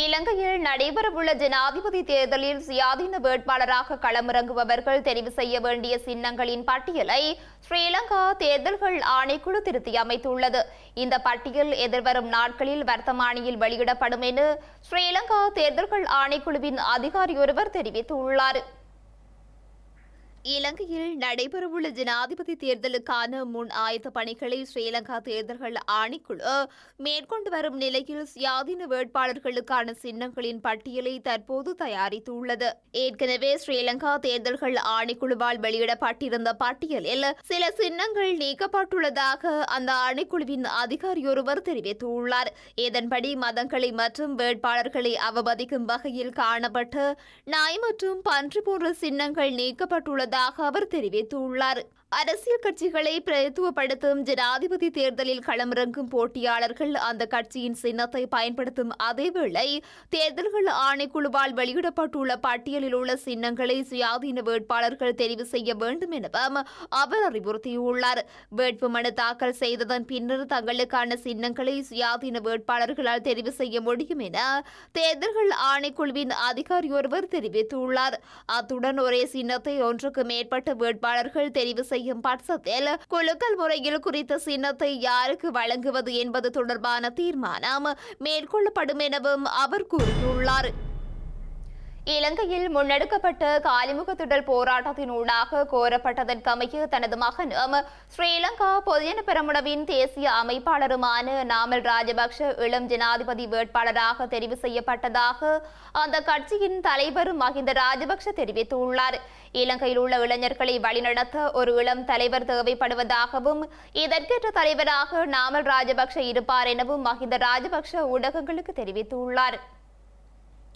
இலங்கையில் நடைபெறவுள்ள ஜனாதிபதி தேர்தலில் சுயாதீன வேட்பாளராக களமிறங்குபவர்கள் தெரிவு செய்ய வேண்டிய சின்னங்களின் பட்டியலை ஸ்ரீலங்கா தேர்தல்கள் ஆணைக்குழு திருத்தி அமைத்துள்ளது. இந்த பட்டியல் எதிர்வரும் நாட்களில் வர்த்தமானியில் வெளியிடப்படும் என ஸ்ரீலங்கா தேர்தல்கள் ஆணைக்குழுவின் அதிகாரி ஒருவர் தெரிவித்துள்ளார். இலங்கையில் நடைபெறவுள்ள ஜனாதிபதி தேர்தலுக்கான முன் ஆயத்த பணிகளை ஸ்ரீலங்கா தேர்தல்கள் ஆணைக்குழு மேற்கொண்டு வரும் நிலையில் சுயாதீன வேட்பாளர்களுக்கான சின்னங்களின் பட்டியலை தற்போது தயாரித்துள்ளது. ஏற்கனவே ஸ்ரீலங்கா தேர்தல்கள் ஆணைக்குழுவால் வெளியிடப்பட்டிருந்த பட்டியலில் சில சின்னங்கள் நீக்கப்பட்டுள்ளதாக அந்த ஆணைக்குழுவின் அதிகாரி ஒருவர் தெரிவித்துள்ளார். இதன்படி மதங்களை மற்றும் வேட்பாளர்களை அவமதிக்கும் வகையில் காணப்பட்ட நாய் மற்றும் பன்றி போன்ற சின்னங்கள் நீக்கப்பட்டுள்ளது அவர் தெரிவித்துள்ளார். அரசியல் கட்சிகளை பிரதித்துவப்படுத்தும் ஜனாதிபதி தேர்தலில் களமிறங்கும் போட்டியாளர்கள் அந்த கட்சியின் சின்னத்தை பயன்படுத்தும் அதேவேளை தேர்தல்கள் ஆணைக்குழுவால் வெளியிடப்பட்டுள்ள பட்டியலில் உள்ள சின்னங்களை சுயாதீன வேட்பாளர்கள் தெரிவு செய்ய வேண்டும் எனவும் அவர் அறிவுறுத்தியுள்ளார். வேட்புமனு தாக்கல் செய்ததன் பின்னர் தங்களுக்கான சின்னங்களை சுயாதீன வேட்பாளர்களால் தெரிவு செய்ய முடியும் என தேர்தல்கள் ஆணைக்குழுவின் அதிகாரி ஒருவர் தெரிவித்துள்ளார். அத்துடன் ஒரே சின்னத்தை ஒன்றுக்கு மேற்பட்ட வேட்பாளர்கள் தெரிவு செய்யும் பட்சத்தில் குலுக்கல் முறையில் குறித்த சின்னத்தை யாருக்கு வழங்குவது என்பது தொடர்பான தீர்மானம் மேற்கொள்ளப்படும் எனவும் அவர் கூறியுள்ளார். இலங்கையில் முன்னெடுக்கப்பட்ட காலிமுகத்திடல் போராட்டத்தினூடாக கோரப்பட்டதற்கமைய தனது மகனும் ஸ்ரீலங்கா பொதுஜன பெரமுனவின் தேசிய அமைப்பாளருமான நாமல் ராஜபக்ஷ இளம் ஜனாதிபதி வேட்பாளராக தெரிவு செய்யப்பட்டதாக அந்த கட்சியின் தலைவர் மஹிந்த ராஜபக்ஷ தெரிவித்துள்ளார். இலங்கையில் உள்ள இளைஞர்களை வழிநடத்த ஒரு இளம் தலைவர் தேவைப்படுவதாகவும் இதற்கேற்ற தலைவராக நாமல் ராஜபக்ஷ இருப்பார் எனவும் மஹிந்த ராஜபக்ஷ ஊடகங்களுக்கு தெரிவித்துள்ளார்.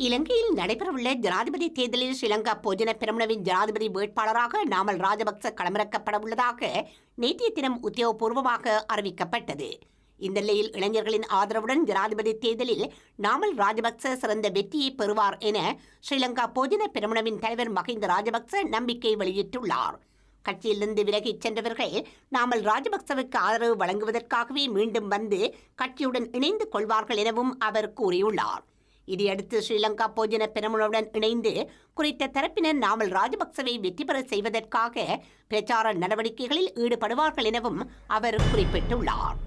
இலங்கையில் நடைபெறவுள்ள ஜனாதிபதி தேர்தலில் ஸ்ரீலங்கா பொதுஜன பெரமுனவின் ஜனாதிபதி வேட்பாளராக நாமல் ராஜபக்ச களமிறக்கப்பட உள்ளதாக நேற்றைய தினம் உத்தியோகபூர்வமாக அறிவிக்கப்பட்டது. இந்த நிலையில் இளைஞர்களின் ஆதரவுடன் ஜனாதிபதி தேர்தலில் நாமல் ராஜபக்ச சிறந்த வெற்றியை பெறுவார் என ஸ்ரீலங்கா பொதுஜன பெரமுனவின் தலைவர் மஹிந்த ராஜபக்ச நம்பிக்கை வெளியிட்டுள்ளார். கட்சியிலிருந்து விலகிச் சென்றவர்கள் நாமல் ராஜபக்சவுக்கு ஆதரவு வழங்குவதற்காகவே மீண்டும் வந்து கட்சியுடன் இணைந்து கொள்வார்கள் எனவும் அவர் கூறியுள்ளார். இதையடுத்து ஸ்ரீலங்கா பொதுஜன பெரமுனவுடன் இணைந்து குறித்த தரப்பினர் நாமல் ராஜபக்சவை வெற்றி பெற செய்வதற்காக பிரச்சார நடவடிக்கைகளில் ஈடுபடுவார்கள் எனவும் அவர் குறிப்பிட்டுள்ளார்.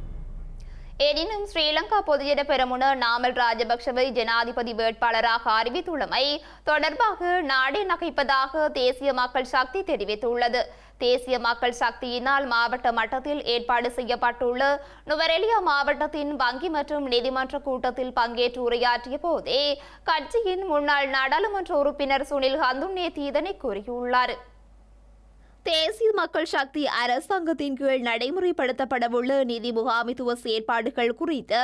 எனினும் ஸ்ரீலங்கா பொதுஜன பெரமுன நாமல் ராஜபக்ஷவை ஜனாதிபதி வேட்பாளராக அறிவித்துள்ளமை தொடர்பாக நாடே நகைப்பதாக தேசிய மக்கள் சக்தி தெரிவித்துள்ளது. தேசிய மக்கள் சக்தியினால் மாவட்ட மட்டத்தில் ஏற்பாடு செய்யப்பட்டுள்ள நுவரெலியா மாவட்டத்தின் வங்கி மற்றும் நீதிமன்ற கூட்டத்தில் பங்கேற்று உரையாற்றிய போதே கட்சியின் முன்னாள் நாடாளுமன்ற உறுப்பினர் சுனில் ஹந்துன்னேத்தி இதனை கூறியுள்ளார். தேசிய மக்கள் சக்தி அரசாங்கத்தின் கீழ் நடைமுறைப்படுத்தப்படவுள்ள நிதி முகாமித்துவ செயற்பாடுகள் குறித்து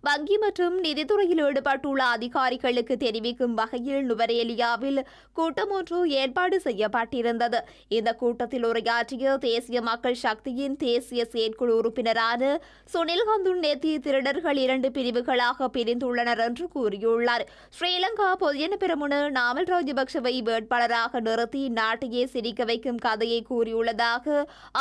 வங்கி மற்றும் நிதித்துறையில் ஈடுபட்டுள்ள அதிகாரிகளுக்கு தெரிவிக்கும் வகையில் நுவரேலியாவில் கூட்டம் ஒன்று ஏற்பாடு செய்யப்பட்டிருந்தது. இந்த கூட்டத்தில் உரையாற்றிய தேசிய மக்கள் சக்தியின் தேசிய செயற்குழு உறுப்பினரான சுனில் ஹந்துன்னேத்தி திருடர்கள் 2 பிரிவுகளாக பிரிந்துள்ளனர் என்று கூறியுள்ளார். ஸ்ரீலங்கா பொதுஜன பெரமுன நாமல் ராஜபக்சவை வேட்பாளராக நிறுத்தி நாட்டையே சிரிக்க வைக்கும் கதையை கூறியுள்ளதாக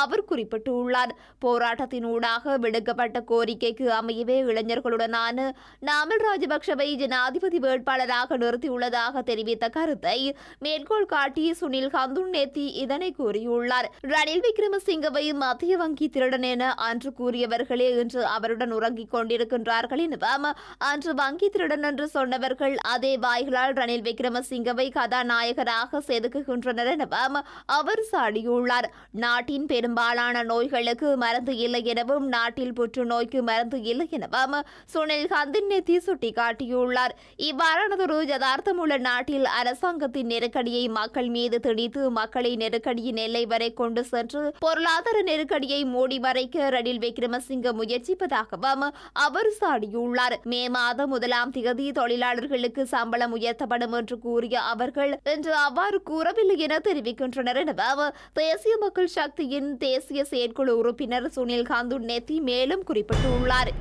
அவர் குறிப்பிட்டுள்ளார். போராட்டத்தினூடாக விடுக்கப்பட்ட கோரிக்கைக்கு அமையவே இளைஞர்களுடனான நாமல் ராஜபக்சவை ஜனாதிபதி வேட்பாளராக நிறுத்தியுள்ளதாக தெரிவித்த கருத்தை மேற்கோள் காட்டி சுனில் ஹந்துன்னேத்தி இதனை கூறியுள்ளார். ரணில் விக்ரமசிங்கவை மத்திய வங்கி திருடன் என அன்று கூறியவர்களே இன்று அவருடன் உறங்கிக் கொண்டிருக்கின்றார்கள் எனவும் அன்று வங்கி திருடன் என்று சொன்னவர்கள் அதே வாய்களால் ரணில் விக்ரமசிங்கவை கதாநாயகராக செதுக்குகின்றனர் எனவும் அவர் சாடியுள்ளார். நாட்டின் பெரும்பாலான நோய்களுக்கு மருந்து இல்லை எனவும் நாட்டில் புற்றுநோய்க்கு மருந்து இல்லை எனவும் சுனில் ஹந்துன்னேத்தி சுட்டிக்காட்டியுள்ளார். இவ்வாறானதொரு யதார்த்தமுள்ள நாட்டில் அரசாங்கத்தின் நெருக்கடியை மக்கள் மீது திணித்து மக்களை நெருக்கடியின் எல்லை வரை கொண்டு சென்று பொருளாதார நெருக்கடியை மூடி மறைக்க ரணில் விக்ரமசிங்க முயற்சிப்பதாகவும் அவர் சாடியுள்ளார். மே மாதம் 1ஆம் தேதி தொழிலாளர்களுக்கு சம்பளம் உயர்த்தப்படும் என்று கூறிய அவர்கள் இன்று அவ்வாறு கூறவில்லை என தெரிவிக்கின்றனர் எனவும் தேசிய மக்கள் சக்தியின் தேசிய செயற்குழு உறுப்பினர் சுனில் ஹந்துன்னேத்தி மேலும் குறிப்பிட்டுள்ளார்.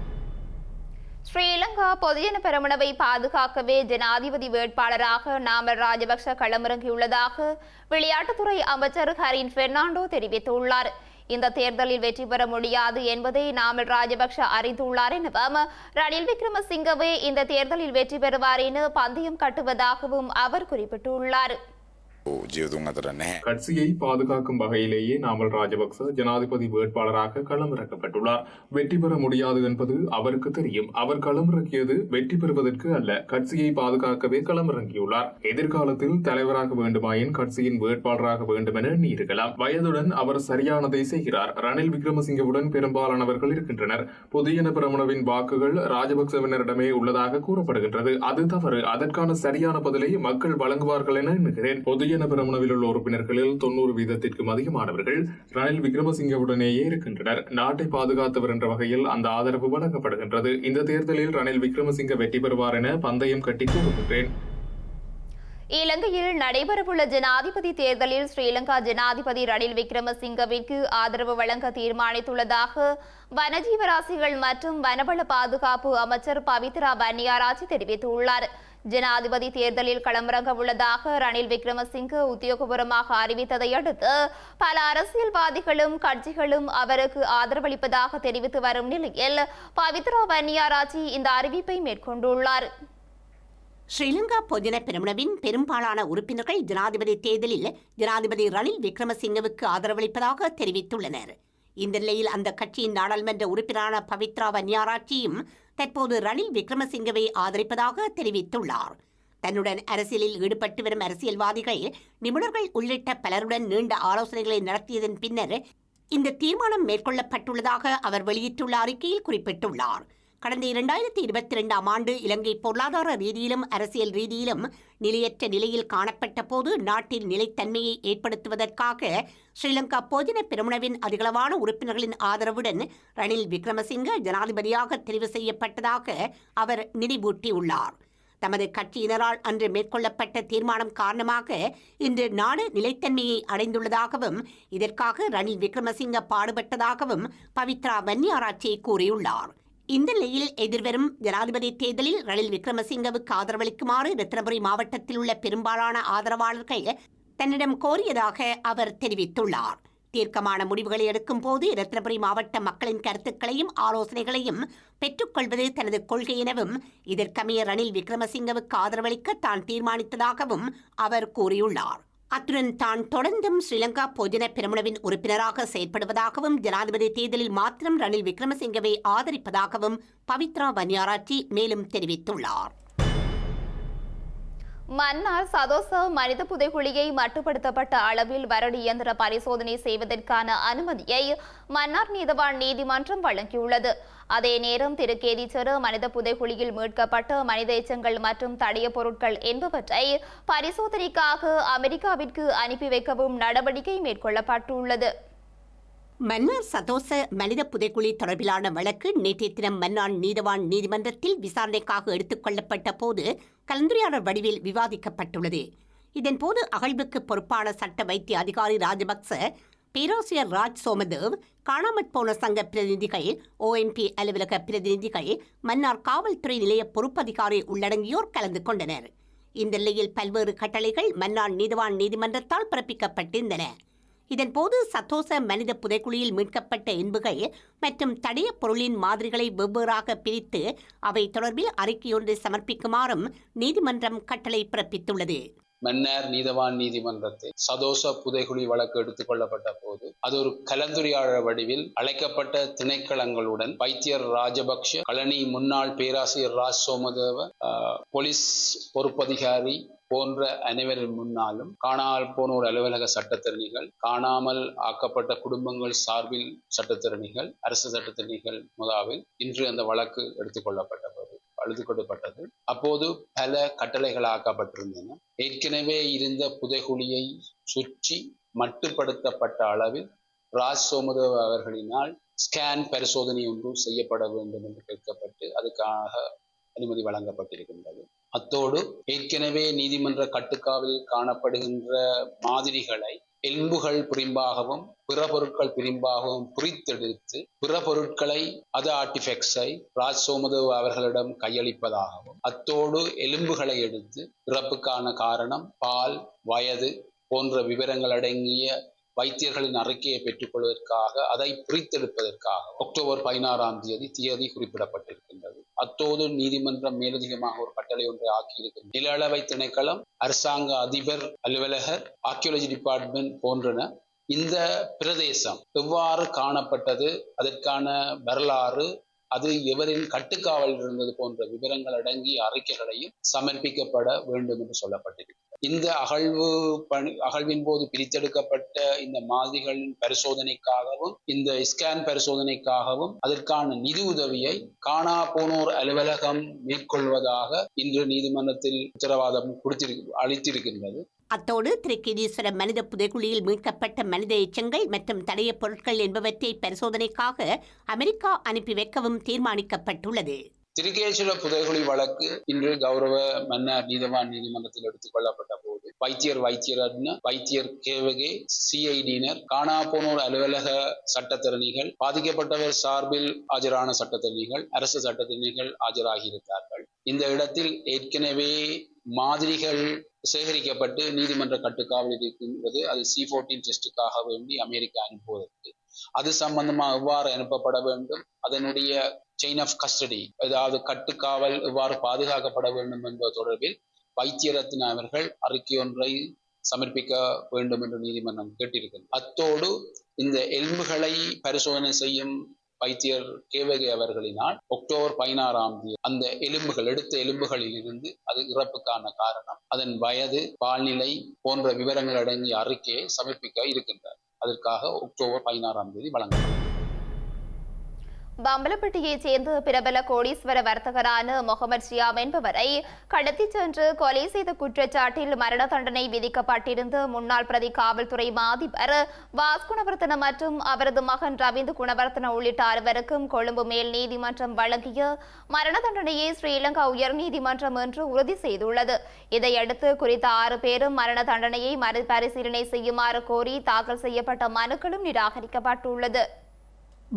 ஸ்ரீலங்கா பொதுஜன பெரமுனவை பாதுகாக்கவே ஜனாதிபதி வேட்பாளராக நாமல் ராஜபக்ச களமிறங்கியுள்ளதாக விளையாட்டுத்துறை அமைச்சர் ஹரின் பெர்னாண்டோ தெரிவித்துள்ளார். இந்த தேர்தலில் வெற்றி பெற முடியாது என்பதை நாமல் ராஜபக்ஷ அறிந்துள்ளார் எனவும் ரணில் விக்ரமசிங்கவே இந்த தேர்தலில் வெற்றி பெறுவார் என பந்தயம் கட்டுவதாகவும் அவர் குறிப்பிட்டுள்ளார். கட்சியை பாதுகாக்கும் வகையிலேயே நாமல் ராஜபக்ச ஜனாதிபதி வேட்பாளராக களமிறக்கப்பட்டுள்ளார். வெற்றி பெற முடியாது என்பது அவருக்கு தெரியும். அவர் களமிறக்கியது வெற்றி பெறுவதற்கு அல்ல, கட்சியை பாதுகாக்கவே களமிறங்கியுள்ளார். எதிர்காலத்தில் தலைவராக வேண்டுமாயின் கட்சியின் வேட்பாளராக வேண்டும் என எண்ணியிருக்கலாம். வயதுடன் அவர் சரியானதை செய்கிறார். ரணில் விக்ரமசிங்கவுடன் பெரும்பாலானவர்கள் இருக்கின்றனர். பொதுஜன பெரமுனவின் வாக்குகள் ராஜபக்சவினரிடமே உள்ளதாக கூறப்படுகின்றது. அது தவறு. அதற்கான சரியான பதிலை மக்கள் வழங்குவார்கள் என எண்ணுகிறேன். பொதுஜன பெரமுனவில் உள்ள உறுப்பினர்களில் 90% அதிகமானவர்கள் ரணில் விக்ரமசிங்கவுடனேயே இருக்கின்றனர். நாட்டை பாதுகாத்தவர் என்ற வகையில் அந்த ஆதரவு வழங்கப்படுகின்றது. இந்த தேர்தலில் ரணில் விக்ரமசிங்க வெற்றி பெறுவார் என பந்தயம் கட்டி கூறுகின்றேன். இலங்கையில் நடைபெறவுள்ள ஜனாதிபதி தேர்தலில் ஸ்ரீலங்கா ஜனாதிபதி ரணில் விக்ரமசிங்கவிற்கு ஆதரவு வழங்க தீர்மானித்துள்ளதாக வனஜீவராசிகள் மற்றும் வனவள பாதுகாப்பு அமைச்சர் பவித்ரா வன்னியாராச்சி தெரிவித்துள்ளார். ஜனாதிபதி தேர்தலில் களமிறங்க உள்ளதாக ரணில் விக்ரமசிங்க உத்தியோகபூர்வமாக அறிவித்ததை அடுத்து பல அரசியல்வாதிகளும் கட்சிகளும் அவருக்கு ஆதரவளிப்பதாக தெரிவித்து வரும் நிலையில் பவித்ரா வன்னியாராச்சி இந்த அறிவிப்பை மேற்கொண்டுள்ளார். ஸ்ரீலங்கா பொதுஜன பெரமுனவின் பெரும்பாலான உறுப்பினர்கள் ஜனாதிபதி தேர்தலில் ஜனாதிபதி ரணில் விக்ரமசிங்கவுக்கு ஆதரவளிப்பதாக தெரிவித்துள்ளனர். இந்த நிலையில் அந்த கட்சியின் நாடாளுமன்ற உறுப்பினரான பவித்ரா வன்னியாராச்சியும் தற்போது ரணில் விக்ரமசிங்கவை ஆதரிப்பதாக தெரிவித்துள்ளார். தன்னுடன் அரசியலில் ஈடுபட்டு வரும் அரசியல்வாதிகள், நிபுணர்கள் உள்ளிட்ட பலருடன் நீண்ட ஆலோசனைகளை நடத்தியதன் பின்னர் இந்த தீர்மானம் மேற்கொள்ளப்பட்டுள்ளதாக அவர் வெளியிட்டுள்ள அறிக்கையில் குறிப்பிட்டுள்ளார். கடந்த 2022ஆம் ஆண்டு இலங்கை பொருளாதார ரீதியிலும் அரசியல் ரீதியிலும் நிலையற்ற நிலையில் காணப்பட்ட போது நாட்டில் நிலைத்தன்மையை ஏற்படுத்துவதற்காக ஸ்ரீலங்கா பொதுஜன பெரமுனவின் அதிகளவான உறுப்பினர்களின் ஆதரவுடன் ரணில் விக்ரமசிங்க ஜனாதிபதியாக தெரிவு செய்யப்பட்டதாக அவர் நினைவூட்டியுள்ளார். தமது கட்சியினரால் அன்று மேற்கொள்ளப்பட்ட தீர்மானம் காரணமாக இன்று நாடு நிலைத்தன்மையை அடைந்துள்ளதாகவும் இதற்காக ரணில் விக்ரமசிங்க பாடுபட்டதாகவும் பவித்ரா வன்னியாராச்சி கூறியுள்ளார். இந்த நிலையில் எதிர்வரும் ஜனாதிபதி தேர்தலில் ரணில் விக்ரமசிங்கவுக்கு ஆதரவளிக்குமாறு ரத்தினபுரி மாவட்டத்தில் உள்ள பெரும்பாலான ஆதரவாளர்கள் தன்னிடம் கோரியதாக அவர் தெரிவித்துள்ளார். தீர்க்கமான முடிவுகளை எடுக்கும் போது ரத்தினபுரி மாவட்ட மக்களின் கருத்துக்களையும் ஆலோசனைகளையும் பெற்றுக்கொள்வது தனது கொள்கை எனவும் இதற்கமைய ரணில் விக்ரமசிங்கவுக்கு ஆதரவளிக்க தான் தீர்மானித்ததாகவும் அவர் கூறியுள்ளார். அத்துடன் தான் தொடர்ந்தும் ஸ்ரீலங்கா பொதுஜன பெரமுனவின் உறுப்பினராக செயற்படுவதாகவும் ஜனாதிபதி தேர்தலில் மாத்திரம் ரணில் விக்ரமசிங்கவை ஆதரிப்பதாகவும் பவித்ரா வன்னியாராச்சி மேலும் தெரிவித்துள்ளார். மன்னார் சதோச மனித புதைகுழியை மட்டுப்படுத்தப்பட்ட அளவில் வரடு இயந்திர பரிசோதனை செய்வதற்கான அனுமதியை மன்னார் நீதவான் நீதிமன்றம் வழங்கியுள்ளது. அதே நேரம் திருக்கேதீச்சர மனித புதைகுழியில் மீட்கப்பட்ட மனித எச்சங்கள் மற்றும் தடய பொருட்கள் என்பவற்றை பரிசோதனைக்காக அமெரிக்காவிற்கு அனுப்பி வைக்கவும் நடவடிக்கை மேற்கொள்ளப்பட்டுள்ளது. மன்னார் சதோச மனித புதைக்குழி தொடர்பிலான வழக்கு நேற்றைய தினம் மன்னார் நீதவான் நீதிமன்றத்தில் விசாரணைக்காக எடுத்துக் கொள்ளப்பட்ட போது கலந்துரையாடல் வடிவில் விவாதிக்கப்பட்டுள்ளது. இதன்போது அகழ்வுக்கு பொறுப்பான சட்ட வைத்திய அதிகாரி ராஜபக்ச, பேராசிரியர் ராஜ் சோமதேவ், காணாமற் போன சங்க பிரதிநிதிகள், OMP அலுவலக பிரதிநிதிகள், மன்னார் காவல்துறை நிலைய பொறுப்பதிகாரி உள்ளடங்கியோர் கலந்து கொண்டனர். இந்த நிலையில் பல்வேறு கட்டளைகள் மன்னார் நீதவான் நீதிமன்றத்தால் பிறப்பிக்கப்பட்டிருந்தன. இதன்போது சத்தோச மனித புதைக்குழியில் மீட்கப்பட்ட எண்புகள் மற்றும் தடய பொருளின் மாதிரிகளை வெவ்வேறாக பிரித்து அவை தொடர்பில் அறிக்கையொன்றை சமர்ப்பிக்குமாறும் நீதிமன்றம் கட்டளை பிறப்பித்துள்ளது. மன்னார் நீதவான் நீதிமன்றத்தில் சதோச புதைகுழி வழக்கு எடுத்துக் கொள்ளப்பட்ட போது அது ஒரு கலந்துரையாடல் வடிவில் அழைக்கப்பட்ட திணைக்களங்களுடன் வைத்தியர் ராஜபக்ஷ, கழனி முன்னாள் பேராசிரியர் ராஜ் சோமதேவ, போலீஸ் பொறுப்பதிகாரி போன்ற அனைவரின் முன்னாலும் காணாமல் போனோர் அலுவலக சட்டத்திறனிகள், காணாமல் ஆக்கப்பட்ட குடும்பங்கள் சார்பில் சட்டத்திறனிகள், அரசு சட்டத்திறனிகள் முதலாவில் இன்று அந்த வழக்கு எடுத்துக்கொள்ளப்பட்டது. அப்போது பல கட்டளைகள் ஆக்கப்பட்டிருந்தன. ஏற்கனவே இருந்த புதைகுழியை சுற்றி மட்டுப்படுத்தப்பட்ட அளவில் ராஜ் சோமதேவ் அவர்களினால் ஸ்கேன் பரிசோதனை ஒன்று செய்யப்பட வேண்டும் என்று கேட்கப்பட்டு அதுக்காக அனுமதி வழங்கப்பட்டிருக்கின்றது. அத்தோடு ஏற்கனவே நீதிமன்ற கட்டுக்காவலில் காணப்படுகின்ற மாதிரிகளை எலும்புகள் பிரிம்பாகவும் பிற பொருட்கள் பிரிம்பாகவும் பிரித்தெடுத்து பிற பொருட்களை ஆர்டிஃபெக்ட்ஸை ராஜ் சோமதேவ் அவர்களிடம் கையளிப்பதாகவும், அத்தோடு எலும்புகளை எடுத்து இறப்புக்கான காரணம், பால், வயது போன்ற விவரங்கள் அடங்கிய வைத்தியர்களின் அறிக்கையை பெற்றுக்கொள்வதற்காக அதை பிரித்தெடுப்பதற்காக அக்டோபர் 16 தேதி குறிப்பிடப்பட்டிருக்கின்றது. அத்தோடு நீதிமன்றம் மேலதிகமாக ஒரு கட்டளை ஒன்றை ஆக்கியிருக்கிறது. நில அளவை திணைக்களம், அரசாங்க அதிபர் அலுவலகர், ஆர்கியோலஜி டிபார்ட்மெண்ட் போன்றன இந்த பிரதேசம் எவ்வாறு காணப்பட்டது, அதற்கான வரலாறு, அது எவரின் கட்டுக்காவலில் இருந்தது போன்ற விவரங்கள் அடங்கிய அறிக்கைகளையும் சமர்ப்பிக்கப்பட வேண்டும் என்று சொல்லப்பட்டிருக்கிறது. இந்த அகழ்வின் போது பிரித்தெடுக்கப்பட்ட இந்த மாதிரிகளின் பரிசோதனைக்காகவும் இந்த ஸ்கேன் பரிசோதனைக்காகவும் அதற்கான நிதி உதவியை காணா போனோர் அலுவலகம் மேற்கொள்வதாக இன்று நீதிமன்றத்தில் உத்தரவாதம் அளித்திருக்கின்றது. அத்தோடு திருக்கேதீஸ்வர மனித புதைகுழியில் மீட்கப்பட்ட மனித எச்சங்கள் மற்றும் தடய பொருட்கள் என்பவற்றை பரிசோதனைக்காக அமெரிக்கா அனுப்பி வைக்கவும் தீர்மானிக்கப்பட்டுள்ளது. திருக்கேதீஸ்வர புதைகுழி வழக்கு இன்று கௌரவ மன்னார் நீதவான் நீதிமன்றத்தில் எடுத்துக் கொள்ளப்பட்ட போது வைத்தியர் கேவகே, CIDயினர், காணா போனோர் அலுவலக சட்டத்திறனிகள், பாதிக்கப்பட்டவர் சார்பில் ஆஜரான சட்டத்திறனிகள், அரசு சட்டத்திறனிகள் ஆஜராகியிருந்தார்கள். இந்த இடத்தில் ஏற்கனவே மாதிரிகள் சேகரிக்கப்பட்டு நீதிமன்ற கட்டுக்காவலில் இருக்கின்றது. அது C14 டெஸ்டுக்காக வேண்டி அமெரிக்கா அனுப்புவதற்கு அது சம்பந்தமாக எவ்வாறு அனுப்பப்பட வேண்டும், அதனுடைய செயின் ஆஃப் கஸ்டடி, அதாவது கட்டுக்காவல் எவ்வாறு பாதுகாக்கப்பட வேண்டும் என்பது தொடர்பில் வைத்தியரத்ன அவர்கள் அறிக்கை ஒன்றை சமர்ப்பிக்க வேண்டும் என்று நீதிமன்றம் கேட்டிருக்கிறது. அத்தோடு இந்த எலும்புகளை பரிசோதனை செய்யும் வைத்தியர் கேவகே அவர்களினால் அக்டோபர் 16 அந்த எடுத்த எலும்புகளில் இருந்து அது இறப்புக்கான காரணம், அதன் வயது, பால்நிலை போன்ற விவரங்கள் அடங்கிய அறிக்கையை சமர்ப்பிக்க இருக்கின்றார். அதற்காக அக்டோபர் 16 வழங்கப்படும். பம்பலப்பட்டியைச் சேர்ந்த பிரபல கோடீஸ்வர வர்த்தகரான முகமது ஷியாம் என்பவரை கடத்திச் சென்று கொலை செய்த குற்றச்சாட்டில் மரண தண்டனை விதிக்கப்பட்டிருந்த முன்னாள் பிரதி காவல்துறை மாதிபர் வாஸ் குணவர்த்தன மற்றும் அவரது மகன் ரவீந்து குணவர்த்தன உள்ளிட்ட 6 கொழும்பு மேல் நீதிமன்றம் வழங்கிய மரண தண்டனையை ஸ்ரீலங்கா உயர்நீதிமன்றம் இன்று உறுதி செய்துள்ளது. இதையடுத்து குறித்த 6 பேரும் மரண தண்டனையை மறுபரிசீலனை செய்யுமாறு கோரி தாக்கல் செய்யப்பட்ட மனுக்களும் நிராகரிக்கப்பட்டுள்ளது.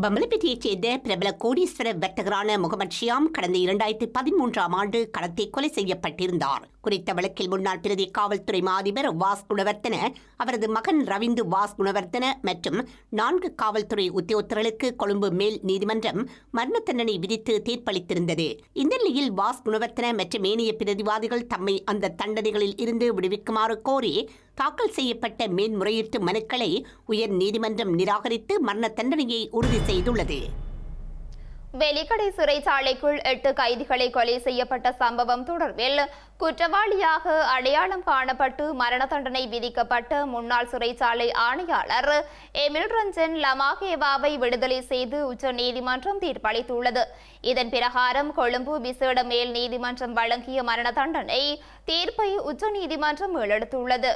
பம்பலப்பட்டியைச் சேர்ந்த பிரபல கோடீஸ்வர வர்த்தகரான முகமது ஷியாம் கடந்த 2013 கடத்தி கொலை செய்யப்பட்டிருந்தார். குறித்த வழக்கில் முன்னாள் பிரதி காவல்துறை மாதிபர் வாஸ் குணவர்த்தன, அவரது மகன் ரவீந்து வாஸ் குணவர்த்தன மற்றும் 4 காவல்துறை உத்தியோகத்தர்களுக்கு கொழும்பு மேல் நீதிமன்றம் மரண தண்டனை விதித்து தீர்ப்பளித்திருந்தது. இந்த நிலையில் வாஸ் குணவர்த்தன மற்றும் ஏனைய பிரதிவாதிகள் தம்மை அந்த தண்டனைகளில் இருந்து விடுவிக்குமாறு கோரி தாக்கல் செய்யப்பட்ட மேன்முறையீட்டு மனுக்களை உயர் நீதிமன்றம் நிராகரித்து மரண தண்டனையை உறுதி செய்துள்ளது. வெலிக்கடை சிறைச்சாலைக்குள் 8 கைதிகளை கொலை செய்யப்பட்ட சம்பவம் தொடர்பில் குற்றவாளியாக அடையாளம் காணப்பட்டு மரண தண்டனை விதிக்கப்பட்ட முன்னாள் சிறைச்சாலை ஆணையாளர் எமில் ரஞ்சன் லமாகேவாவை விடுதலை செய்து உச்சநீதிமன்றம் தீர்ப்பளித்துள்ளது. இதன் பிரகாரம் கொழும்பு விசேட மேல் நீதிமன்றம் வழங்கிய மரண தண்டனை தீர்ப்பை உச்சநீதிமன்றம் மீளெடுத்துள்ளது.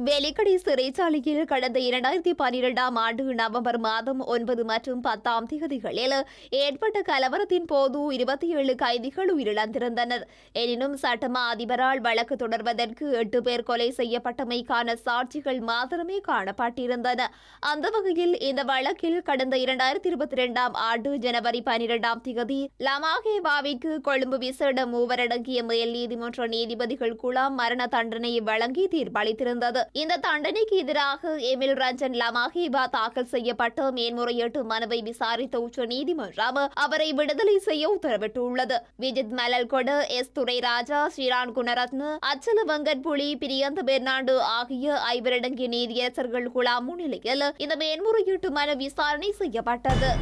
வெலிக்கடை சிறைச்சாலையில் கடந்த 2012ஆம் ஆண்டு நவம்பர் மாதம் 9 மற்றும் 10ஆம் தேதிகளில் ஏற்பட்ட கலவரத்தின் போது 27 கைதிகள் உயிரிழந்திருந்தனர். எனினும் சட்டமா அதிபரால் வழக்கு தொடர்வதற்கு 8 பேர் கொலை செய்யப்பட்டமைக்கான சாட்சிகள் மாத்திரமே காணப்பட்டிருந்தன. அந்த வகையில் இந்த வழக்கில் கடந்த 2022ஆம் ஆண்டு ஜனவரி 12ஆம் தேதி லமாகேவாவிற்கு கொழும்பு விசேட மூவரடங்கிய மேல் நீதிமன்ற நீதிபதிகள் குழாம் மரண தண்டனை வழங்கி தீர்ப்பளித்திருந்தது. இந்த தண்டனைக்கு எதிராக எமில் ரஞ்சன் லமாகேவா தாக்கல் செய்யப்பட்ட மேன்முறையீட்டு மனுவை விசாரித்த உச்சநீதிமன்றம் அவரை விடுதலை செய்ய உத்தரவிட்டுள்ளது. விஜித் மலல்கொட, எஸ் துரைராஜா, ஸ்ரீரான் குணரத்ன, அச்சல வெங்கட்புலி, பிரியந்த பெர்னாண்டு ஆகிய 5 அடங்கிய நீதியரசர்கள் குழாம் முன்னிலையில் இந்த மேன்முறையீட்டு மனு விசாரணை செய்யப்பட்டது.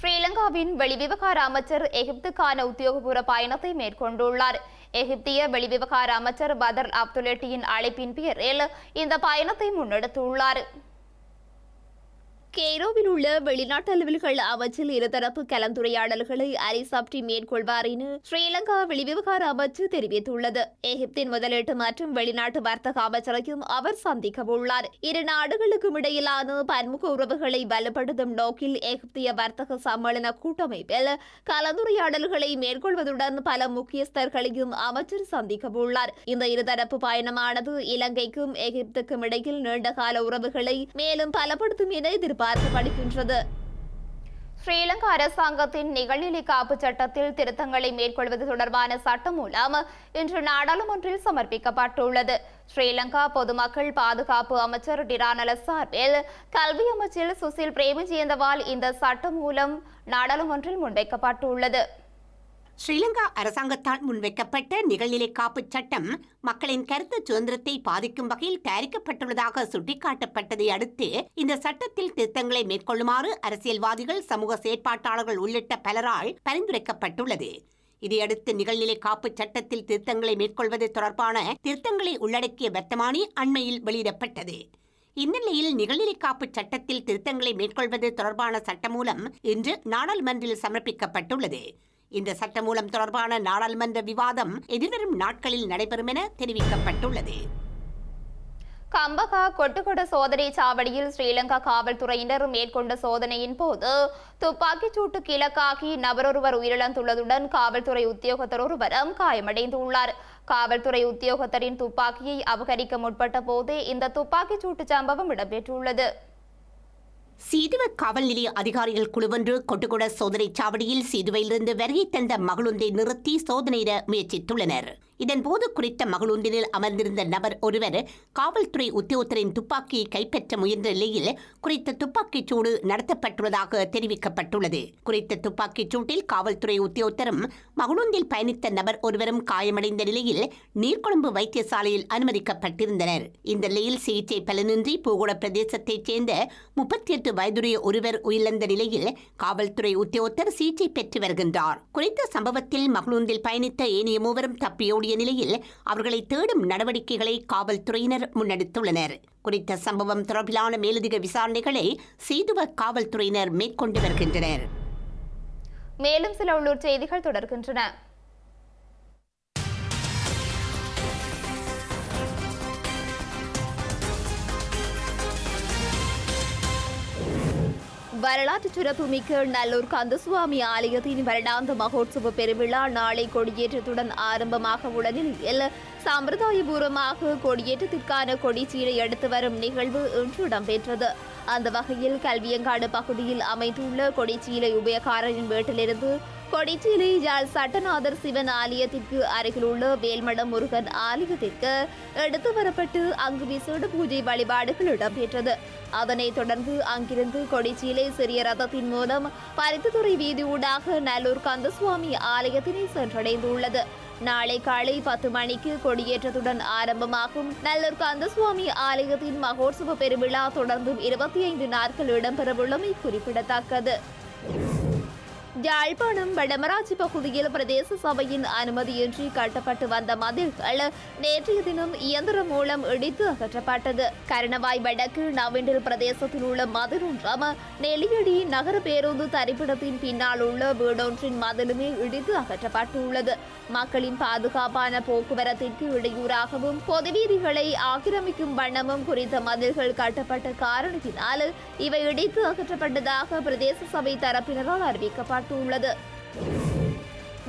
ஸ்ரீலங்காவின் வெளிவிவகார அமைச்சர் எகிப்துக்கான உத்தியோகபூர்வ பயணத்தை மேற்கொண்டுள்ளார். எகிப்திய வெளிவிவகார அமைச்சர் பதர் அப்துல்லட்டியின் அழைப்பின் பேரில் இந்த பயணத்தை முன்னெடுத்துள்ளார். கெய்ரோவில் உள்ள வெளிநாட்டு அலுவல்கள் அமைச்சில் இருதரப்பு கலந்துரையாடல்களை அரிசப்டி மேற்கொள்வார் என ஸ்ரீலங்கா வெளிவிவகார அமைச்சு தெரிவித்துள்ளது. எகிப்தின் முதலீட்டு மற்றும் வெளிநாட்டு வர்த்தக அமைச்சரையும் அவர் சந்திக்க உள்ளார். இரு நாடுகளுக்கும் இடையிலான பன்முக உறவுகளை வலுப்படுத்தும் நோக்கில் எகிப்திய வர்த்தக சம்மேளன கூட்டமைப்பில் கலந்துரையாடல்களை மேற்கொள்வதுடன் பல முக்கியஸ்தர்களையும் அமைச்சர் சந்திக்க உள்ளார். இந்த இருதரப்பு பயணமானது இலங்கைக்கும் எகிப்துக்கும் இடையில் நீண்டகால உறவுகளை மேலும் பலப்படுத்தும் என பார்க்கப்படுகின்றது. ஸ்ரீலங்கா அரசாங்கத்தின் நிகழ்நிலை காப்பு சட்டத்தில் திருத்தங்களை மேற்கொள்வது தொடர்பான சட்டமூலம் இன்று நாடாளுமன்றில் சமர்ப்பிக்கப்பட்டுள்ளது. ஸ்ரீலங்கா பொதுமக்கள் பாதுகாப்பு அமைச்சர் டிரானல சார்பில் கல்வி அமைச்சர் சுசில் பிரேமஜயந்தவால் இந்த சட்டமூலம் நாடாளுமன்றில் முன்வைக்கப்பட்டுள்ளது. ஸ்ரீலங்கா அரசாங்கத்தால் முன்வைக்கப்பட்ட நிகழ்நிலை காப்பு சட்டம் மக்களின் கருத்து சுதந்திரத்தை பாதிக்கும் வகையில் தயாரிக்கப்பட்டுள்ளதாக சுட்டிக்காட்டப்பட்டதை அடுத்து இந்த சட்டத்தில் திருத்தங்களை மேற்கொள்ளுமாறு அரசியல்வாதிகள், சமூக செயற்பாட்டாளர்கள் உள்ளிட்ட பலரால் பரிந்துரைக்கப்பட்டுள்ளது. இதையடுத்து நிகழ்நிலை காப்பு சட்டத்தில் திருத்தங்களை மேற்கொள்வது தொடர்பான திருத்தங்களை உள்ளடக்கிய வர்த்தமானி அண்மையில் வெளியிடப்பட்டது. இந்நிலையில் நிகழ்நிலை காப்பு சட்டத்தில் திருத்தங்களை மேற்கொள்வது தொடர்பான சட்டமூலம் இன்று நாடாளுமன்றில் சமர்ப்பிக்கப்பட்டுள்ளது. இந்த சட்டமூலம் தொடர்பான நாடாளுமன்ற விவாதம் எதிர்வரும் நாட்களில் நடைபெறும் என தெரிவிக்கப்பட்டுள்ளது. கம்பகா கொட்டுக்கொட சோதனை சாவடியில் ஸ்ரீலங்கா காவல்துறையினர் மேற்கொண்ட சோதனையின் போது துப்பாக்கிச் சூட்டுக்கு இலக்காகி நபரொருவர் உயிரிழந்துள்ளதுடன் காவல்துறை உத்தியோகத்தர் ஒருவரும் காயமடைந்துள்ளார். காவல்துறை உத்தியோகத்தரின் துப்பாக்கியை அபகரிக்க முற்பட்ட போதே இந்த துப்பாக்கிச் சூட்டு சம்பவம் இடம்பெற்றுள்ளது. சீதுவ காவல் நிலைய அதிகாரிகள் குழுவொன்று கொட்டுக்கொட சோதனை சாவடியில் சீதுவையிலிருந்து வருகை தந்த மகளொன்றை நிறுத்தி சோதனையிட முயற்சித்துள்ளனர். இதன்போது குறித்த மகளொன்றினில் அமர்ந்திருந்த நபர் ஒருவர் காவல்துறை உத்தியோகத்தரின் துப்பாக்கியை கைப்பற்ற முயன்ற நிலையில் குறித்த துப்பாக்கிச் சூடு நடத்தப்பட்டுள்ளதாக தெரிவிக்கப்பட்டுள்ளது. குறித்த துப்பாக்கிச் சூட்டில் காவல்துறை உத்தியோகத்தரும் மகளொன்றில் பயணித்த நபர் ஒருவரும் காயமடைந்த நிலையில் நீர்கொழும்பு வைத்தியசாலையில் அனுமதிக்கப்பட்டிருந்தனர். இந்த நிலையில் சிகிச்சை பலனின்றி பூகோட பிரதேசத்தைச் சேர்ந்த 38 வயதுடைய ஒருவர் உயிரிழந்த நிலையில் காவல்துறை உத்தியோகத்தர் சிகிச்சை பெற்று வருகின்றார். குறித்த சம்பவத்தில் மகளொன்றில் பயணித்த ஏனைய மூவரும் தப்பியோடிய நிலையில் அவர்களை தேடும் நடவடிக்கைகளை காவல்துறையினர் முன்னெடுத்துள்ளனர். குறித்த சம்பவம் தொடர்பிலான மேலதிக விசாரணைகளை சீதுவ காவல்துறையினர் மேற்கொண்டு வருகின்றனர். மேலும் சில உள்ளூர் செய்திகள் தொடர்கின்றன. வரலாற்று சிறப்புமிக்க நல்லூர் கந்தசுவாமி ஆலயத்தின் வருடாந்த மகோத்சவ பெருவிழா நாளை கொடியேற்றத்துடன் ஆரம்பமாக உள்ள நிலையில் சம்பிரதாயபூர்வமாக கொடியேற்றத்திற்கான கொடிச்சீலை எடுத்து வரும் நிகழ்வு இன்று இடம்பெற்றது. அந்த வகையில் கல்வியங்காடு பகுதியில் அமைந்துள்ள கொடிச்சீலை உபயகாரரின் வீட்டிலிருந்து கொடிச்சீலை யாழ் சட்டநாதர் சிவன் ஆலயத்திற்கு அருகிலுள்ள வேல்மடம் முருகன் ஆலயத்திற்கு எடுத்து வரப்பட்டு அங்கு விசேட பூஜை வழிபாடுகள் இடம்பெற்றது. அதனைத் தொடர்ந்து அங்கிருந்து கொடிச்சீலை சிறிய ரதத்தின் மூலம் பருத்தித்துறை வீதியூடாக நல்லூர் கந்தசுவாமி ஆலயத்தினை சென்றடைந்துள்ளது. நாளை காலை 10 மணிக்கு கொடியேற்றத்துடன் ஆரம்பமாகும் நல்லூர் கந்தசுவாமி ஆலயத்தின் மகோத்சவ பெருவிழா தொடர்ந்தும் 25 நாட்கள் இடம்பெறவுள்ளமை குறிப்பிடத்தக்கது. யாழ்ப்பாணம் வடமராட்சி பகுதியில் பிரதேச சபையின் அனுமதியின்றி கட்டப்பட்டு வந்த மதில்கள் நேற்றைய தினம் இயந்திரம் மூலம் இடித்து அகற்றப்பட்டது. கரணவாய் வடக்கு நவெண்டில் பிரதேசத்தில் உள்ள மதில் ஒன்றும் நெல்லியடி நகர பேருந்து தரிப்பிடத்தின் பின்னால் உள்ள வீடொன்றின் மதிலுமே இடித்து அகற்றப்பட்டுள்ளது. மக்களின் பாதுகாப்பான போக்குவரத்திற்கு இடையூறாகவும் பொதுவீதிகளை ஆக்கிரமிக்கும் வண்ணமும் குறித்த மதில்கள் கட்டப்பட்ட காரணத்தினால் இவை இடித்து அகற்றப்பட்டதாக பிரதேச சபை தரப்பினரால் அறிவிக்கப்பட்டுள்ளது.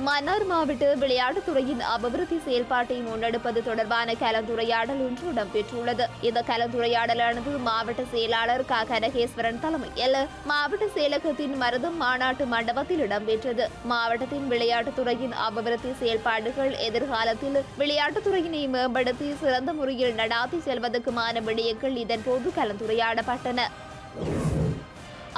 மன்னார் மாவட்ட விளையாட்டுத்துறையின் அபிவிருத்தி செயல்பாட்டை முன்னெடுப்பது தொடர்பான கலந்துரையாடல் ஒன்று இடம்பெற்றுள்ளது. இந்த கலந்துரையாடலானது மாவட்ட செயலாளர் க கனகேஸ்வரன் தலைமையில் மாவட்ட செயலகத்தின் மருதம் மாநாட்டு மண்டபத்தில் இடம்பெற்றது. மாவட்டத்தின் விளையாட்டுத்துறையின் அபிவிருத்தி செயல்பாடுகள் எதிர்காலத்தில் விளையாட்டுத்துறையினை மேம்படுத்தி சிறந்த முறையில் நடாத்தி செல்வதற்குமான விடயங்கள் இதன்போது கலந்துரையாடப்பட்டன.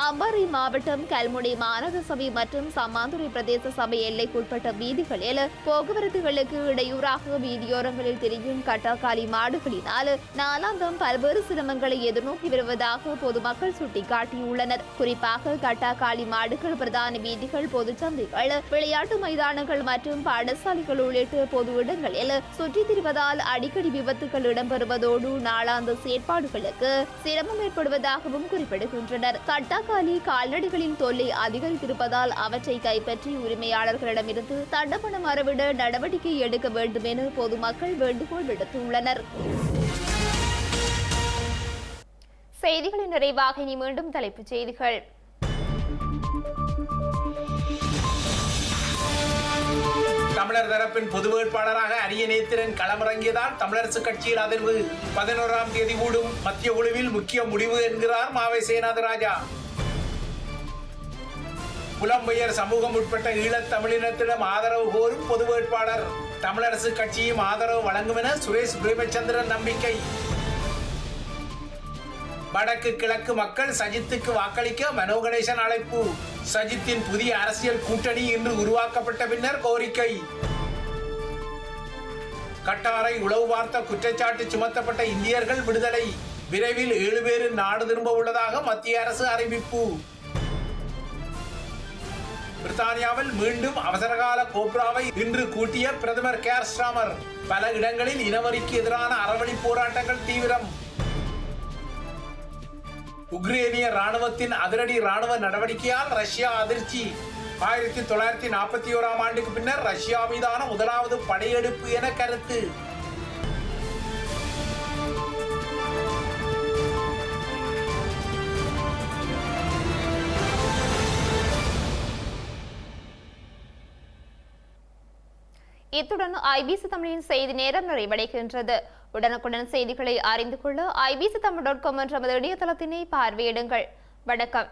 அம்பாறை மாவட்டம் கல்முனை மாநகர சபை மற்றும் சம்மாந்துறை பிரதேச சபை எல்லைக்குட்பட்ட வீதிகளில் போக்குவரத்துகளுக்கு இடையூறாக வீதியோரங்களில் திரியும் கட்டாக்காலி மாடுகளினால் நாளாந்தம் பல்வேறு சிரமங்களை எதிர்நோக்கி வருவதாக பொதுமக்கள் சுட்டிக்காட்டியுள்ளனர். குறிப்பாக கட்டாக்காலி மாடுகள் பிரதான வீதிகள், பொதுச்சந்தைகள், விளையாட்டு மைதானங்கள் மற்றும் பாடசாலைகள் உள்ளிட்ட பொது இடங்களில் சுற்றித் திரிவதால் அடிக்கடி விபத்துகள் இடம்பெறுவதோடு நாளாந்த செயற்பாடுகளுக்கு சிரமம் ஏற்படுவதாகவும் குறிப்பிடுகின்றனர். கட்டாக்காலி கால்நடைகளின் தொல்லை அதிகரித்திருப்பதால் அவற்றை கைப்பற்றி உரிமையாளர்களிடமிருந்து தண்டப்பணம் அறவிட நடவடிக்கை எடுக்க வேண்டும் என பொதுமக்கள் வேண்டுகோள் விடுத்துள்ளனர். செய்திகளின் நிறைவாக இனி மீண்டும் தலைப்புச் செய்திகள். தமிழர் தரப்பின் பொது வேட்பாளராக அரிய நேத்திரன் களமிறங்கியதால் தமிழரசு கட்சியில் அதிர்வு. 11ஆம் தேதி கூடும் மத்திய குழுவில் முக்கிய முடிவு என்கிறார் மாவை சேனாதிராஜா. புலம்பெயர் சமூகம் உட்பட்ட ஈழத் தமிழினத்திடம் ஆதரவு கோரும் பொது வேட்பாளர். தமிழரசு கட்சியும் ஆதரவு வழங்கும் என சுரேஷ் பிரேமச்சந்திரன் நம்பிக்கை. வடக்கு கிழக்கு மக்கள் சஜித்துக்கு வாக்களிக்க மனோ கணேசன் அழைப்பு. சஜித்தின் புதிய அரசியல் கூட்டணி இன்று உருவாக்கப்பட்ட பின்னர் கோரிக்கை. கட்டாரை உளவு பார்த்த குற்றச்சாட்டு சுமத்தப்பட்ட இந்தியர்கள் விடுதலை. விரைவில் 7 பேர் நாடு திரும்ப உள்ளதாக மத்திய அரசு அறிவிப்பு. பிரித்தானியாவில் மீண்டும் அவசரகால கோப்ராவை இன்று கூட்டிய பிரதமர் கேர் ஸ்டார்மர். பல இடங்களில் இனவரிக்கு எதிரான அறவழி போராட்டங்கள் தீவிரம். உக்ரேனிய ராணுவத்தின் அதிரடி ராணுவ நடவடிக்கையால் ரஷ்யா அதிர்ச்சி. 1941ஆம் ஆண்டுக்கு பின்னர் ரஷ்யா மீதான முதலாவது படையெடுப்பு என கருத்து. இத்துடன் ஐபிசி தமிழின் செய்தி நேரம் நிறைவடைகின்றது. உடனுக்குடன் செய்திகளை அறிந்து கொள்ள ibctamil.com என்ற இணையதளத்தினை பார்வையிடுங்கள். வணக்கம்.